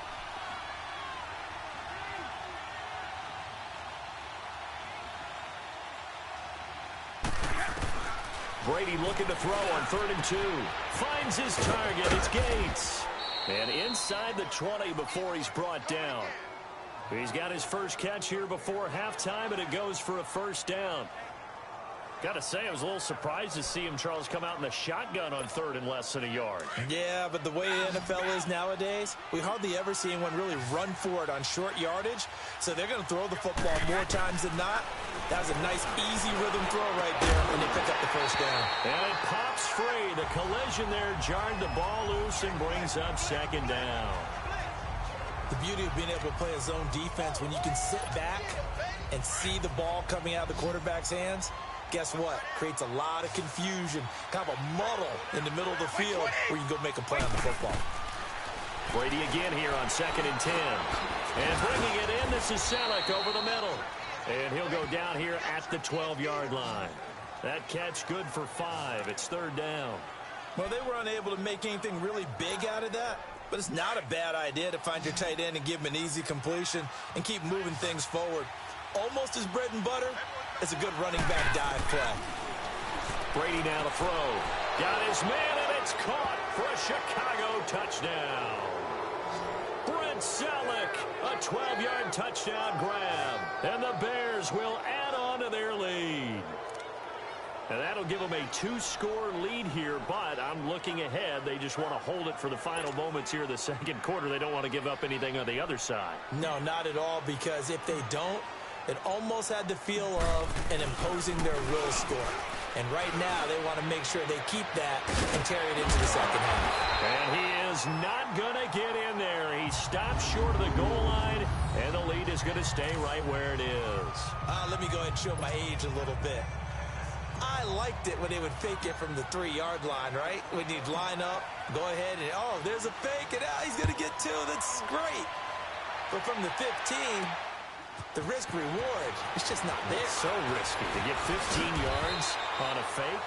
Brady looking to throw on 3rd and 2. Finds his target. It's Gates. And inside the 20 before he's brought down. He's got his first catch here before halftime, and it goes for a first down. Got to say, I was a little surprised to see him, Charles, come out in the shotgun on 3rd and less than a yard. Yeah, but the way the NFL is nowadays, we hardly ever see anyone really run for it on short yardage. So they're going to throw the football more times than not. That was a nice, easy rhythm throw right there, and they pick up the first down. And it pops free. The collision there jarred the ball loose and brings up second down. The beauty of being able to play a zone defense when you can sit back and see the ball coming out of the quarterback's hands, guess what? Creates a lot of confusion, kind of a muddle in the middle of the field where you can go make a play on the football. Brady again here on 2nd and 10. And bringing it in, this is Selleck over the middle. And he'll go down here at the 12-yard line. That catch good for 5. It's 3rd down. Well, they were unable to make anything really big out of that, but it's not a bad idea to find your tight end and give him an easy completion and keep moving things forward. Almost his bread and butter. It's a good running back dive play. Brady now to throw. Got his man, and it's caught for a Chicago touchdown. Brent Selleck, a 12-yard touchdown grab. And the Bears will add on to their lead. And that'll give them a 2-score lead here, but I'm looking ahead. They just want to hold it for the final moments here of the second quarter. They don't want to give up anything on the other side. No, not at all, because if they don't, it almost had the feel of an imposing their will score. And right now, they want to make sure they keep that and carry it into the second half. And he is not going to get in there. He stops short of the goal line, and the lead is going to stay right where it is. Let me go ahead and show my age a little bit. I liked it when they would fake it from the 3-yard line, right? When you'd line up, go ahead, and oh, there's a fake, and he's going to get 2. That's great. But from the 15, the risk-reward is just not there. It's so risky to get 15 yards on a fake.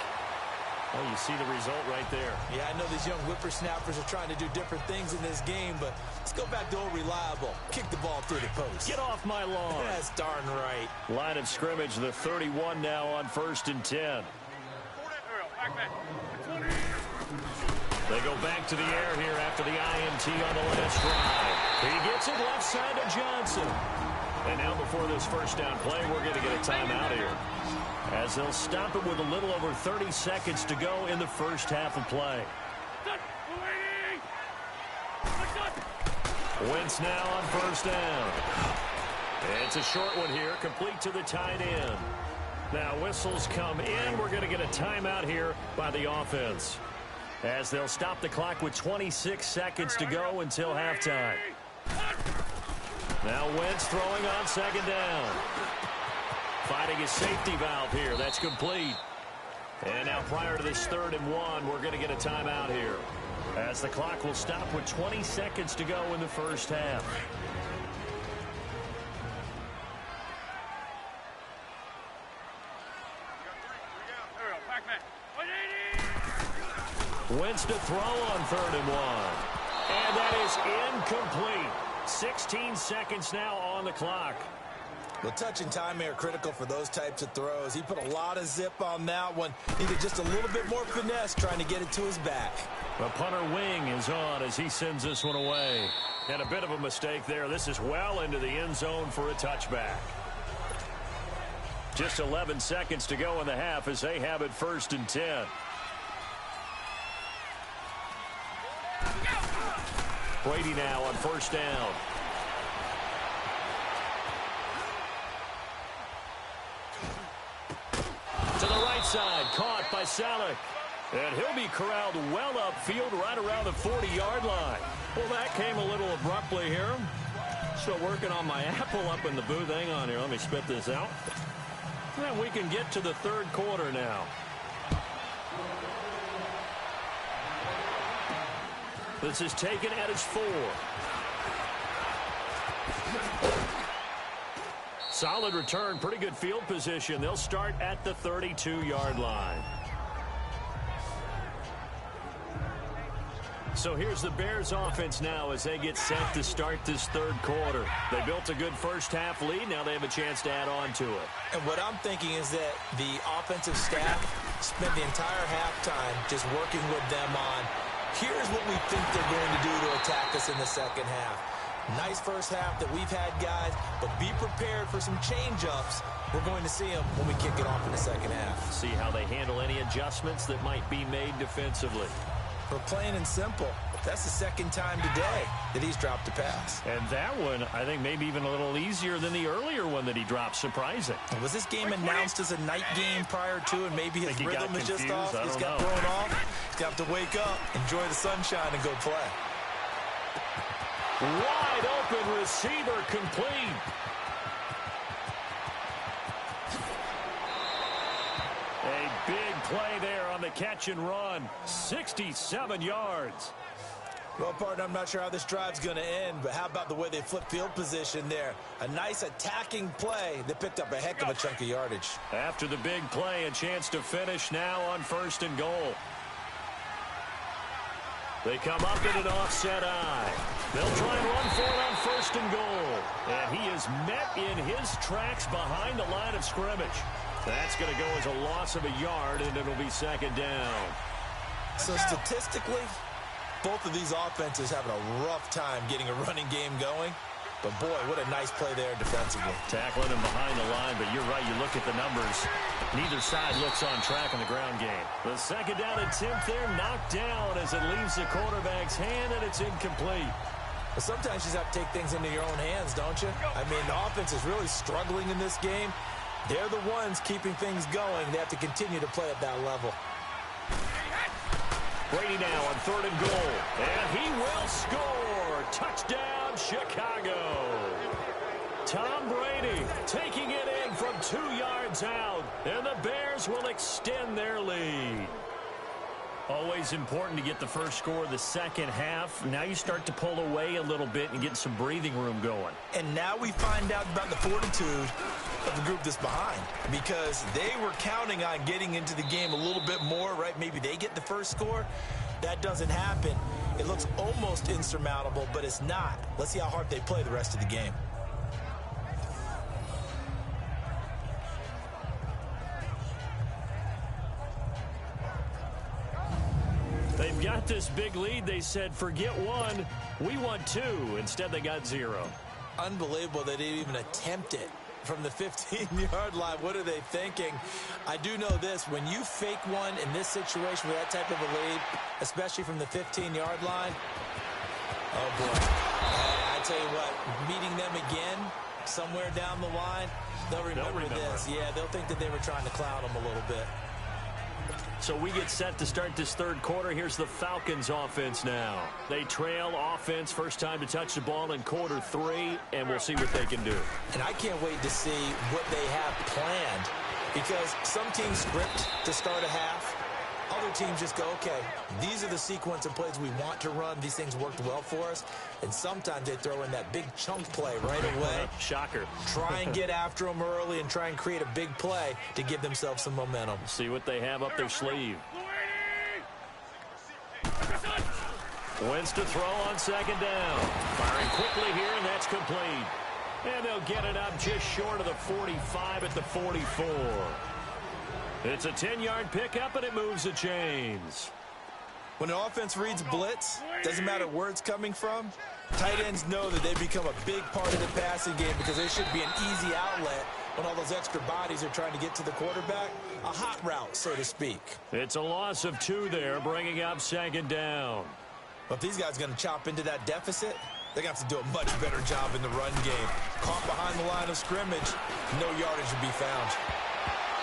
Well, you see the result right there. Yeah, I know these young whippersnappers are trying to do different things in this game, but let's go back to old reliable. Kick the ball through the post. Get off my lawn. That's darn right. Line of scrimmage, the 31 now on 1st and 10. They go back to the air here after the INT on the last drive. He gets it left side to Johnson. And now before this first down play, we're going to get a timeout here, as they'll stop it with a little over 30 seconds to go in the first half of play. Wentz now on first down. It's a short one here, complete to the tight end. Now whistles come in. We're going to get a timeout here by the offense, as they'll stop the clock with 26 seconds to go until halftime. Now Wentz throwing on second down. Finding his safety valve here. That's complete. And now prior to this 3rd and 1, we're going to get a timeout here, as the clock will stop with 20 seconds to go in the first half. Wentz to throw on 3rd and 1. And that is incomplete. 16 seconds now on the clock. Well, touch and timing are critical for those types of throws. He put a lot of zip on that one. Needed just a little bit more finesse trying to get it to his back. The punter wing is on as he sends this one away. And a bit of a mistake there. This is well into the end zone for a touchback. Just 11 seconds to go in the half as they have it 1st and 10. Brady now on first down. To the right side, caught by Selleck. And he'll be corralled well upfield right around the 40-yard line. Well, that came a little abruptly here. Still working on my apple up in the booth. Hang on here. Let me spit this out. And we can get to the 3rd quarter now. This is taken at its 4. Solid return, pretty good field position. They'll start at the 32-yard line. So here's the Bears offense now as they get set to start this third quarter. They built a good first-half lead. Now they have a chance to add on to it. And what I'm thinking is that the offensive staff spent the entire halftime just working with them on, here's what we think they're going to do to attack us in the second half. Nice first half that we've had, guys, but be prepared for some change-ups. We're going to see them when we kick it off in the second half. See how they handle any adjustments that might be made defensively. For plain and simple, that's the second time today that he's dropped a pass. And that one, I think, maybe even a little easier than the earlier one that he dropped. Surprising. Was this game announced as a night game prior to, and maybe his rhythm is just off? He's got know. thrown off. He's got to wake up, enjoy the sunshine, and go play. Wide open receiver complete. A big play there on the catch and run. 67 yards. Well, partner, I'm not sure how this drive's going to end, but how about the way they flip field position there? A nice attacking play that picked up a heck of a chunk of yardage. After the big play, a chance to finish now on 1st and goal. They come up in an offset eye. They'll try and run for it on 1st and goal. And he is met in his tracks behind the line of scrimmage. That's going to go as a loss of a yard, and it'll be 2nd down. So statistically, both of these offenses having a rough time getting a running game going. But, boy, what a nice play there defensively. Tackling him behind the line, but you're right. You look at the numbers. Neither side looks on track in the ground game. The 2nd down attempt there knocked down as it leaves the quarterback's hand, and it's incomplete. But sometimes you just have to take things into your own hands, don't you? I mean, the offense is really struggling in this game. They're the ones keeping things going. They have to continue to play at that level. Brady now on 3rd and goal. And he will score. Touchdown, Chicago. Tom Brady taking it in from 2 yards out. And the Bears will extend their lead. Always important to get the first score of the second half. Now you start to pull away a little bit and get some breathing room going. And now we find out about the fortitude of the group that's behind, because they were counting on getting into the game a little bit more, right? Maybe they get the first score. That doesn't happen. It looks almost insurmountable, but it's not. Let's see how hard they play the rest of the game. They've got this big lead. They said, forget one, we want 2. Instead, they got 0. Unbelievable they didn't even attempt it from the 15-yard line. What are they thinking? I do know this. When you fake one in this situation with that type of a lead, especially from the 15-yard line, oh, boy. I tell you what, meeting them again somewhere down the line, they'll remember this. Yeah, they'll think that they were trying to clown them a little bit. So we get set to start this third quarter. Here's the Falcons offense now. They trail offense, first time to touch the ball in quarter 3, and we'll see what they can do. And I can't wait to see what they have planned, because some teams script to start a half. Other teams just go, okay, these are the sequence of plays we want to run. These things worked well for us. And sometimes they throw in that big chunk play right away. Shocker. Try and get after them early and try and create a big play to give themselves some momentum. See what they have up their sleeve. Wins to throw on 2nd down. Firing quickly here, and that's complete. And they'll get it up just short of the 45 at the 44. It's a 10-yard pickup, and it moves the chains. When an offense reads blitz, doesn't matter where it's coming from, tight ends know that they become a big part of the passing game, because there should be an easy outlet when all those extra bodies are trying to get to the quarterback. A hot route, so to speak. It's a loss of 2 there, bringing up 2nd down. But if these guys are going to chop into that deficit, they're going to have to do a much better job in the run game. Caught behind the line of scrimmage, no yardage to be found.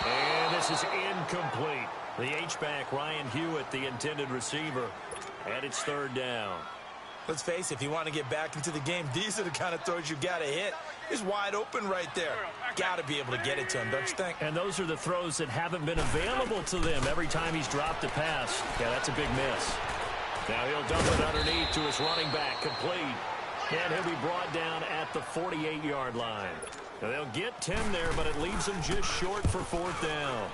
And this is incomplete. The H-back, Ryan Hewitt, the intended receiver. And it's 3rd down. Let's face it, if you want to get back into the game, these are the kind of throws you got to hit. He's wide open right there. Got to be able to get it to him, don't you think? And those are the throws that haven't been available to them every time he's dropped a pass. Yeah, that's a big miss. Now he'll dump it underneath to his running back, complete. And he'll be brought down at the 48-yard line. Now, they'll get 10 there, but it leaves them just short for 4th down.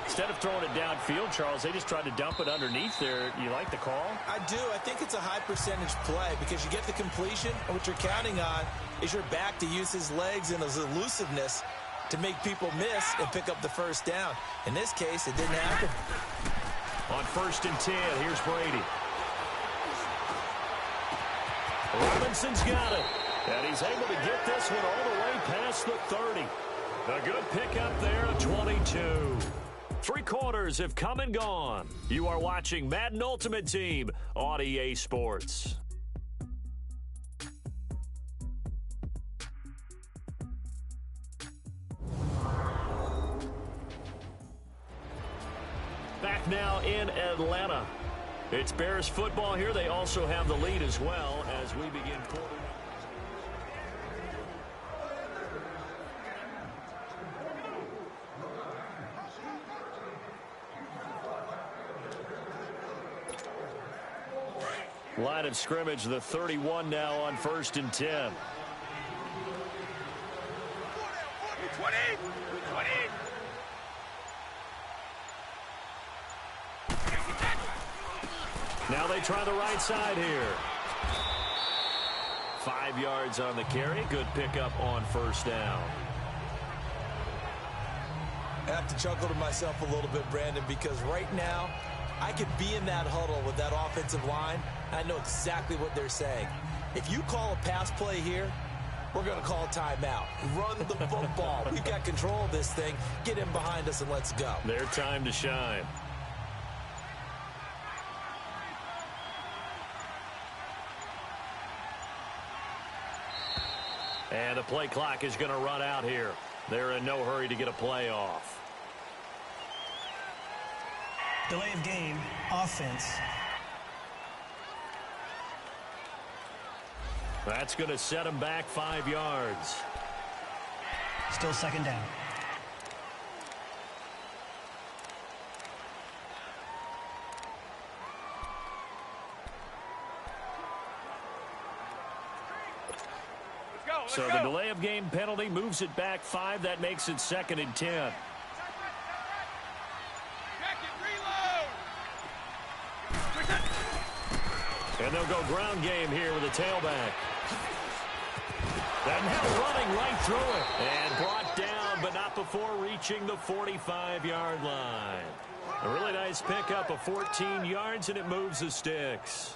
Instead of throwing it downfield, Charles, they just tried to dump it underneath there. You like the call? I do. I think it's a high-percentage play because you get the completion, and what you're counting on is your back to use his legs and his elusiveness to make people miss and pick up the first down. In this case, it didn't happen. On 1st and 10, here's Brady. Robinson's got it. And he's able to get this one all the way past the 30. A good pickup there of 22. 3 quarters have come and gone. You are watching Madden Ultimate Team on EA Sports. Back now in Atlanta. It's Bears football here. They also have the lead as well as we begin quarter. Line of scrimmage, the 31 now on 1st and 10. 20! Now they try the right side here. 5 yards on the carry. Good pickup on 1st down. I have to chuckle to myself a little bit, Brandon, because right now I could be in that huddle with that offensive line. I know exactly what they're saying. If you call a pass play here, we're going to call a timeout. Run the football. We've got control of this thing. Get in behind us and let's go. Their time to shine. And the play clock is going to run out here. They're in no hurry to get a play off. Delay of game, offense. That's going to set him back 5 yards. Still 2nd down. So the delay of game penalty moves it back 5. That makes it 2nd and 10. And they'll go ground game here with a tailback. And now running right through it. And brought down, but not before reaching the 45-yard line. A really nice pickup of 14 yards, and it moves the sticks.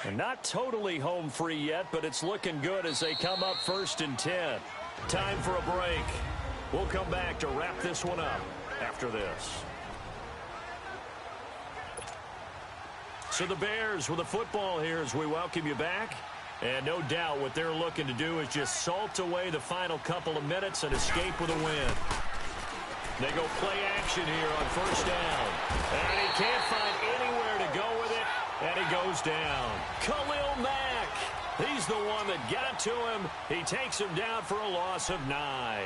And not totally home free yet, but it's looking good as they come up 1st and 10. Time for a break. We'll come back to wrap this one up after this. So the Bears with the football here as we welcome you back. And no doubt what they're looking to do is just salt away the final couple of minutes and escape with a win. They go play action here on 1st down. And he can't find anywhere to go with it. And he goes down. Khalil Mack. He's the one that got to him. He takes him down for a loss of 9.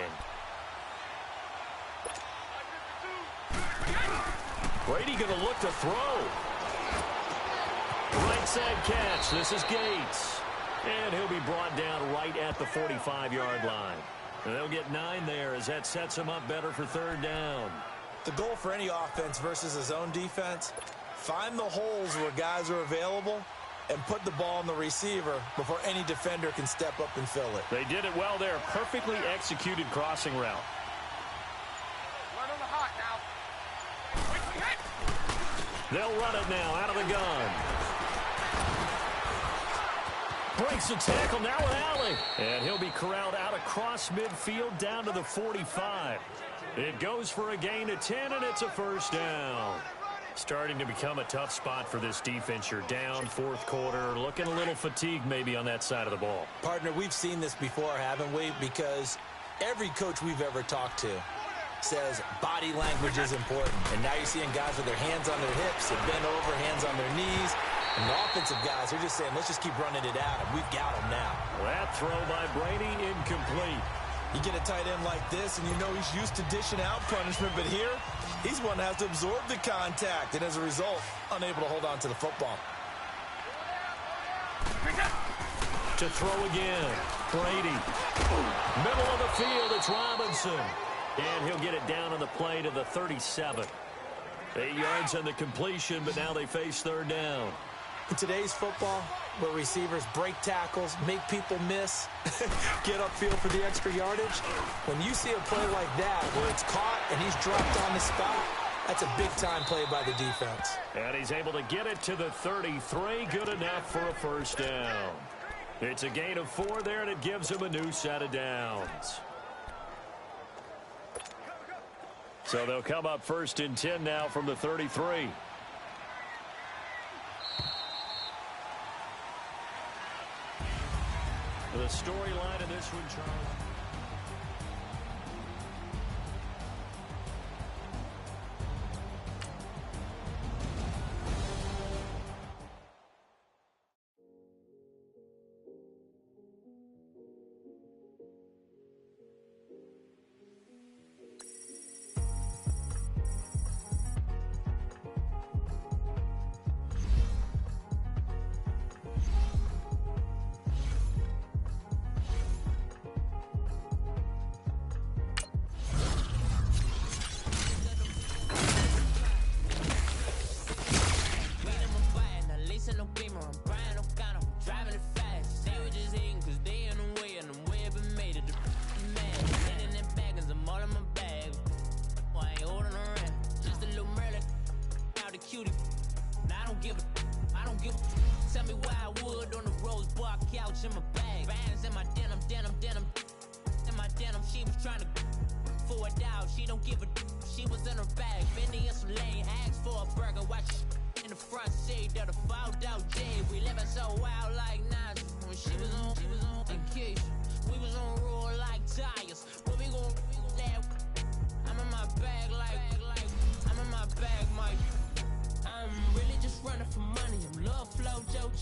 Brady going to look to throw. Right side catch. This is Gates. And he'll be brought down right at the 45-yard line. And they'll get 9 there as that sets him up better for 3rd down. The goal for any offense versus his own defense, find the holes where guys are available and put the ball on the receiver before any defender can step up and fill it. They did it well there. Perfectly executed crossing route. They'll run it now out of the gun. Breaks the tackle now with Allen. And he'll be corralled out across midfield down to the 45. It goes for a gain of 10, and it's a 1st down. Starting to become a tough spot for this defense. You're down 4th quarter, looking a little fatigued maybe on that side of the ball. Partner, we've seen this before, haven't we? Because every coach we've ever talked to says body language is important. And now you're seeing guys with their hands on their hips and bent over, hands on their knees. And the offensive guys are just saying, let's just keep running it out, and we've got them now. That throw by Brady incomplete. You get a tight end like this, and you know he's used to dishing out punishment, but here, he's one that has to absorb the contact, and as a result, unable to hold on to the football. To throw again, Brady. Middle of the field, it's Robinson. And he'll get it down on the play to the 37. 8 yards on the completion, but now they face third down. In today's football, where receivers break tackles, make people miss, get upfield for the extra yardage, when you see a play like that where it's caught and he's dropped on the spot, that's a big-time play by the defense. And he's able to get it to the 33. Good enough for a first down. It's a gain of 4 there, and it gives him a new set of downs. So they'll come up 1st and 10 now from the 33. The storyline in this one, Charles.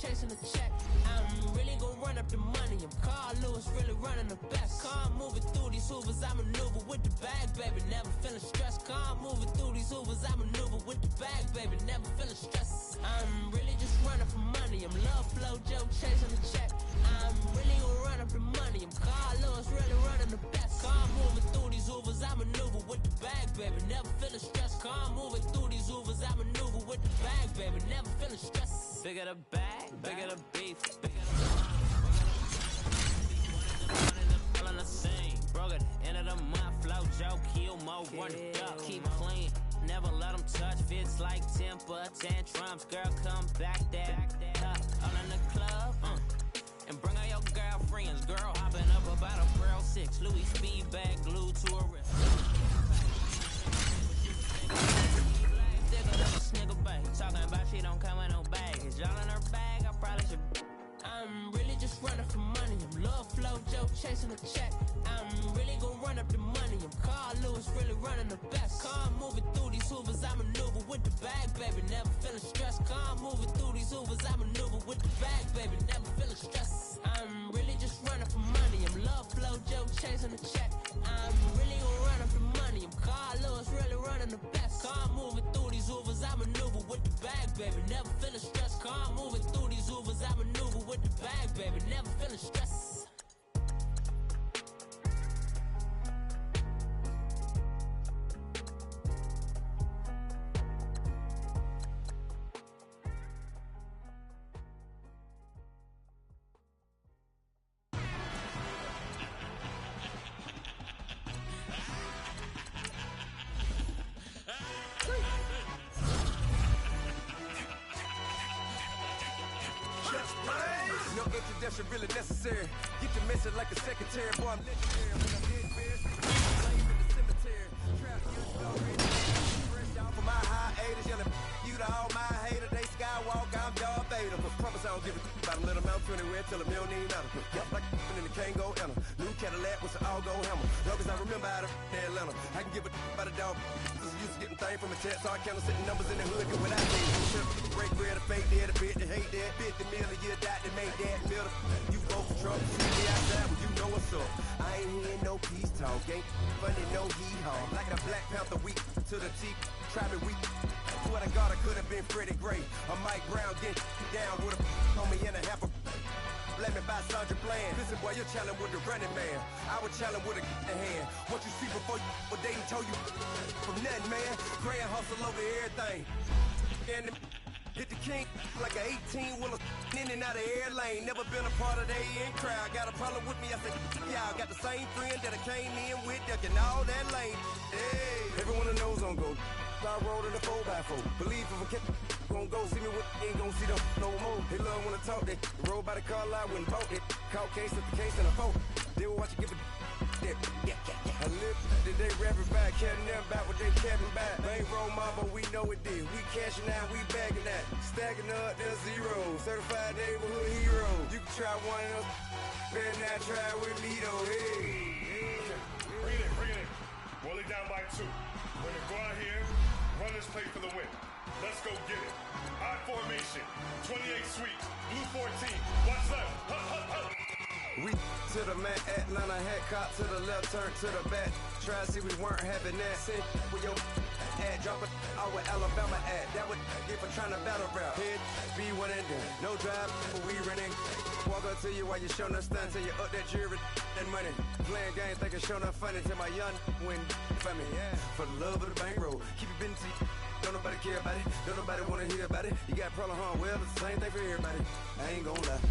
chasing the check. I'm really gonna run up the money. I'm Carl Lewis, really running the best. Car moving through these hoovers, I maneuver with the bag, baby. Never feeling stressed. Car moving through these hoovers, I maneuver with the bag, baby. Never feeling stressed. I'm really just running for money. I'm Love Flow Joe chasing the check. I'm really gonna run up the money. I'm Carl Lewis, really running the best. Car moving through these hoovers, I maneuver with the bag, baby. Never feeling stressed. Car moving through these hoovers, I maneuver with the bag, baby. Never feeling stressed. Bigger the bag, bigger the beef, bigger the all on the scene. Broke at the end of the month, Flow Joe, kill more, run it up, keep clean. Never let them touch, fits like temper tantrums. Girl, come back there, all in the club, and bring all your girlfriends. Girl, hopping up about a Pearl 6, Louis speed bag glued to a wrist. Sniggle bag, talking about she don't come with no baggage. Y'all in her bag, I probably should. I'm really just running for money. I'm Love Flow Joe chasing the check. I'm really gonna run up the money. I'm Carl Lewis, really running the best. Car moving through these hoovers, I maneuver with the bag, baby. Never feeling stressed. Car moving through these hoovers, I maneuver with the bag, baby. Never feeling stressed. I'm really just running for money. I'm Love Flow Joe chasing the check. I'm really gonna run up the money. I'm Carl Lewis, really running the best. Car moving through these hoovers, I maneuver with the bag, baby. Never feeling stressed. Car moving through these hoovers, I maneuver with the bag, baby. Never feeling stressed. Really necessary. Get your message like a secretary, boy. I'm legendary. When I'm dead, bears, in the cemetery. Trap music already. Fresh out from my hiatus, yelling you to all my haters. They skywalk, I'm Darth Vader. Promise I don't give a about a little amount 20 tell them you don't need nothing. Yup, like in the Kango Anna. New Cadillac with an all-go hammer. Long as I remember out of Atlanta, I can give a about a dog. Used to getting things from a chat, so I count sitting numbers in the hood. Do what I do. Break bread, a fake dead, a bit, they hate that. 50 million, you died to make that. Middle, you folks truck. See me outside when you know what's up. I ain't hearing no peace talk. Ain't funny, no hee-haw. Like a Black Panther week to the teeth. Try me weak. Swear to God, I could have been Freddie Gray. Or Mike Brown getting down with a on me and a half a. Let me buy Sandra Bland. Listen, boy, you're challenging with the running man. I was challenging with a in hand. What you see before you, what they done told you from nothing, man. Grand hustle over everything. And hit the king like an 18-wheeler in and out of air lane. Never been a part of the in crowd. Got a problem with me, I said, y'all got the same friend that I came in with, ducking all that lane. Hey, everyone knows on go. I rolled in a 4x4. Believe if a kid gon' go see me with ain't gon' see them no more. They love when I talk, they roll by the car lot when boat it. Caught case at the case in a phone. They will watch you give a dip. I live did they rapping back, caring them back what they capping back. They ain't roll my, but we know it did. We cashing out, we bagging that. Stacking up, there's zero. Certified neighborhood hero. You can try one of those, better not try with me though. Hey. Bring it in. Roll it down by 2. We're gonna go out here, run this play for the win. Let's go get it. Odd formation, 28 sweep, blue 14. Watch left. We to the man, Atlanta head cop to the left, turn to the back. Try to see we weren't having that. Sit with your ad, drop it out with Alabama ad. That would get for trying to battle rap. Head, be one and done. No drive, but we running. Walk up to you while you showing us stunts till you up that jury and money. Playing games, thinking showing up funny till my young win for me. Yeah. For the love of the bankroll, keep it busy. Don't nobody care about it. Don't nobody wanna hear about it. You got a problem, huh? Well, it's the same thing for everybody. I ain't gon' lie.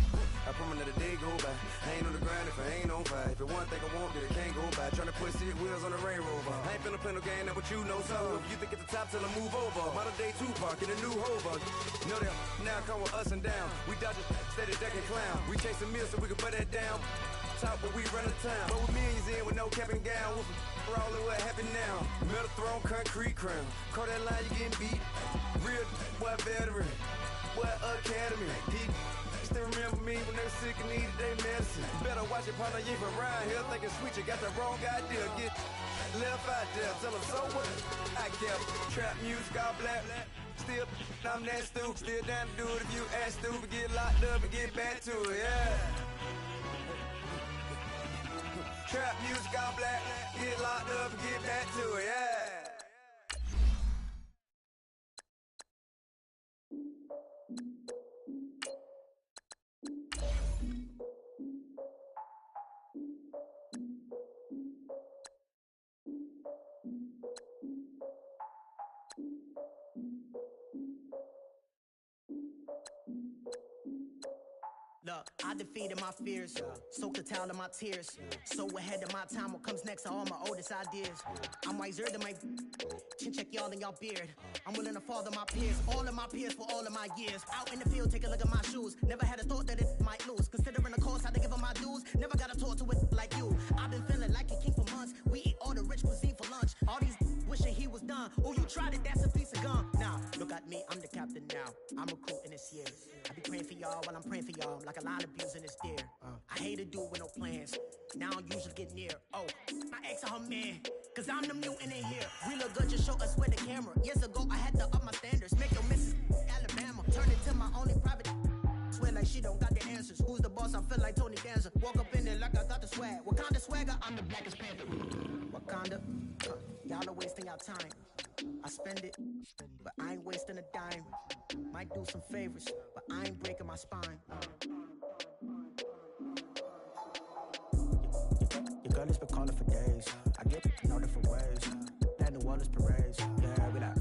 I promise that a day go by. I ain't on the grind if I ain't on fire. If it one thing I want, then it can't go by. Tryna put seat wheels on the Range Rover. I ain't finna play no game, that what you know. So if you think at the top till I move over. Modern day Tupac in a new Hova. Know that now come with us and down. We dodge it, steady ducking clown. We chasing meals so we can put that down. Top but we run the town. But with millions in with no cap and gown. We're all in what happened now. Metal throne, concrete crown. Call that line, you getting beat. Real boy veteran. Boy academy. Deep. Still remember me when they were sick and needed their medicine. Better watch it, partner, you from around here thinking sweet, you got the wrong idea. Get left out there, tell them so what I kept. Trap music, all black. Still, I'm that stupid. Still down to do it if you ask stupid. Get locked up and get back to it, yeah. Trap music, all black. Get locked up and get back to it, yeah. Look, I defeated my fears, soaked the towel in my tears. So ahead of my time, what comes next are all my oldest ideas. I'm wiser than my chin check y'all in y'all beard. I'm willing to father my peers, all of my peers for all of my years. Out in the field, take a look at my shoes. Never had a thought that it might lose. Considering the cost, I had to give them my dues. Never got a talk to it like you. I've been feeling like a king for months. We eat all the rich cuisine for lunch. All these wishing he was done. Oh, you tried it, that's a piece of gum. Now, look at me, I'm the captain now. I'm recruiting this year. I be praying for y'all while I'm praying for y'all. Like a line of abusing this deer. I hate to do it with no plans. Now I usually get near. Oh, my ex and her man. Cause I'm the mutant in here. We look good, just show us where the camera. Years ago, I had to up my standards. Make your missus Alabama. Turn it to my only private. Swear like she don't got the answers. Who's the boss? I feel like Tony Danza. Walk up in there like I got the swag. What kind of swagger? I'm the blackest panther. Wakanda. Y'all are wasting your time. I spend it, but I ain't wasting a dime. Might do some favors, but I ain't breaking my spine. Your girl has been calling for days. I get in all different ways. That New Orleans parades. Yeah, we like,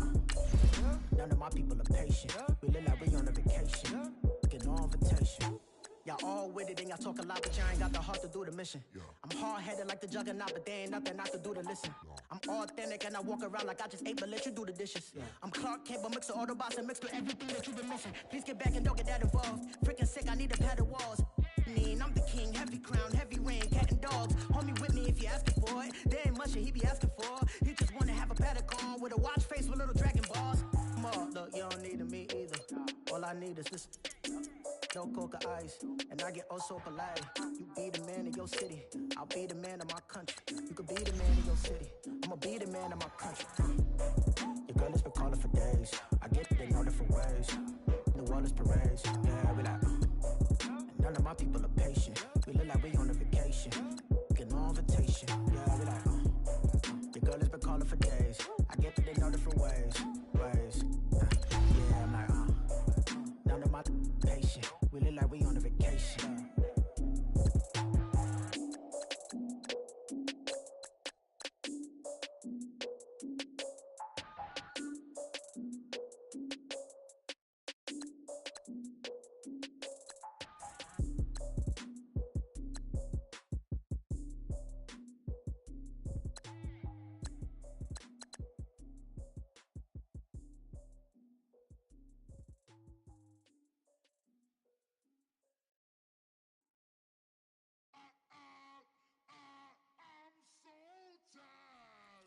none of my people are patient. We look like we on a vacation. Get no invitation. Y'all all with it and y'all talk a lot, but y'all ain't got the heart to do the mission. I'm hard-headed like the juggernaut, but there ain't nothing I can do to listen. I'm authentic and I walk around like I just ate, but let you do the dishes. I'm Clark Kent, but mix the Autobots and mix with everything that you've been missing. Please get back and don't get that involved. Freaking sick, I need a pad of walls. I'm the king, heavy crown, heavy rain, cat and dogs. Homie with me if you asking for it. There ain't much that he be asking for. He just wanna have a paddock on with a watch face with little dragon balls. Look, you don't need me either. All I need is this. No coca ice, and I get oh so polite. You be the man of your city, I'll be the man of my country. You could be the man of your city, I'ma be the man of my country. Your girl has been calling for days. I get it in all different ways. New Orleans parades. Yeah, we like, none of my people are patient. We look like we on a vacation. Get no invitation. Yeah, we like, your girl has been calling for days. I get that they know different ways. Yeah, I'm like, none of my patient. We look like we on a vacation.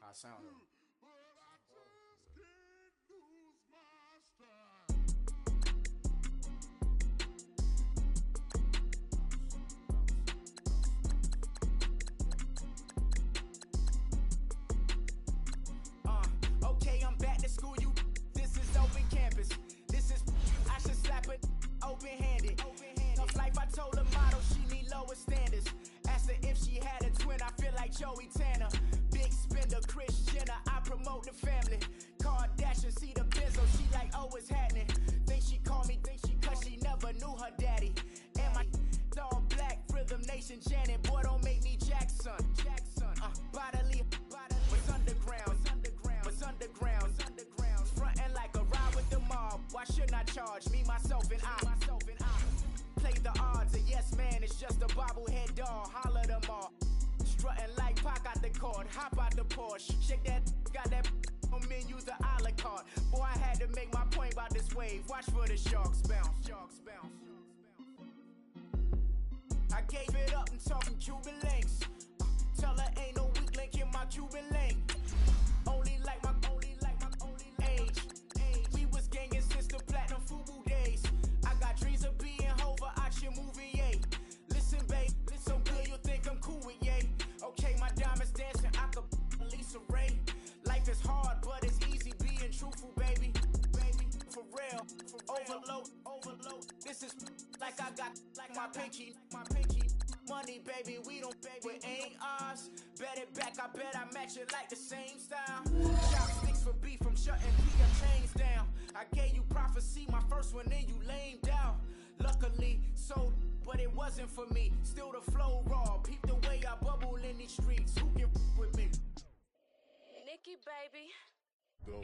I sound it. Okay, I'm back to school, you. This is open campus. This is, I should slap it open-handed. Tough life, I told her model she need lower standards. Asked her if she had a twin, I feel like Joey Tanner. Big spender, Kris Jenner, I promote the family. Kardashian, see the Benzo, she like, oh, it's happening. Think she called me, cause she never knew her daddy. And my all black, Rhythm Nation, Janet, boy, don't make me Jackson. Bodily, what's underground? What's underground? Frontin' like a ride with the mob. Why shouldn't I charge me, myself, and I? Play the odds, a yes man is just a bobblehead doll. Holler them all. Strutting like Pac out the court, hop out the Porsche. Shake that, got that on menu, the a la carte. Boy, I had to make my point about this wave. Watch for the sharks bounce. I gave it up and talking Cuban links. Tell her ain't no weak link in my Cuban link. Only like my age. We was gangin' since the platinum FUBU days. I got dreams of being Hova out your movie, yay. Listen, babe, so good you think I'm cool with yay. Okay, my diamonds dancing, I could Lisa Ray. Life is hard, but it's easy being truthful, baby. For real, overload. This is like I got like my pinky. Money, baby, we don't pay, but ain't ours. Bet it back, I bet I match it like the same style. Chopsticks for beef, from shutting PM chains down. I gave you prophecy, my first one, then you lamed out. Luckily, so, but it wasn't for me. Still the flow raw, peep the way I bubble in these streets. Who can with me? Nikki, baby. Go.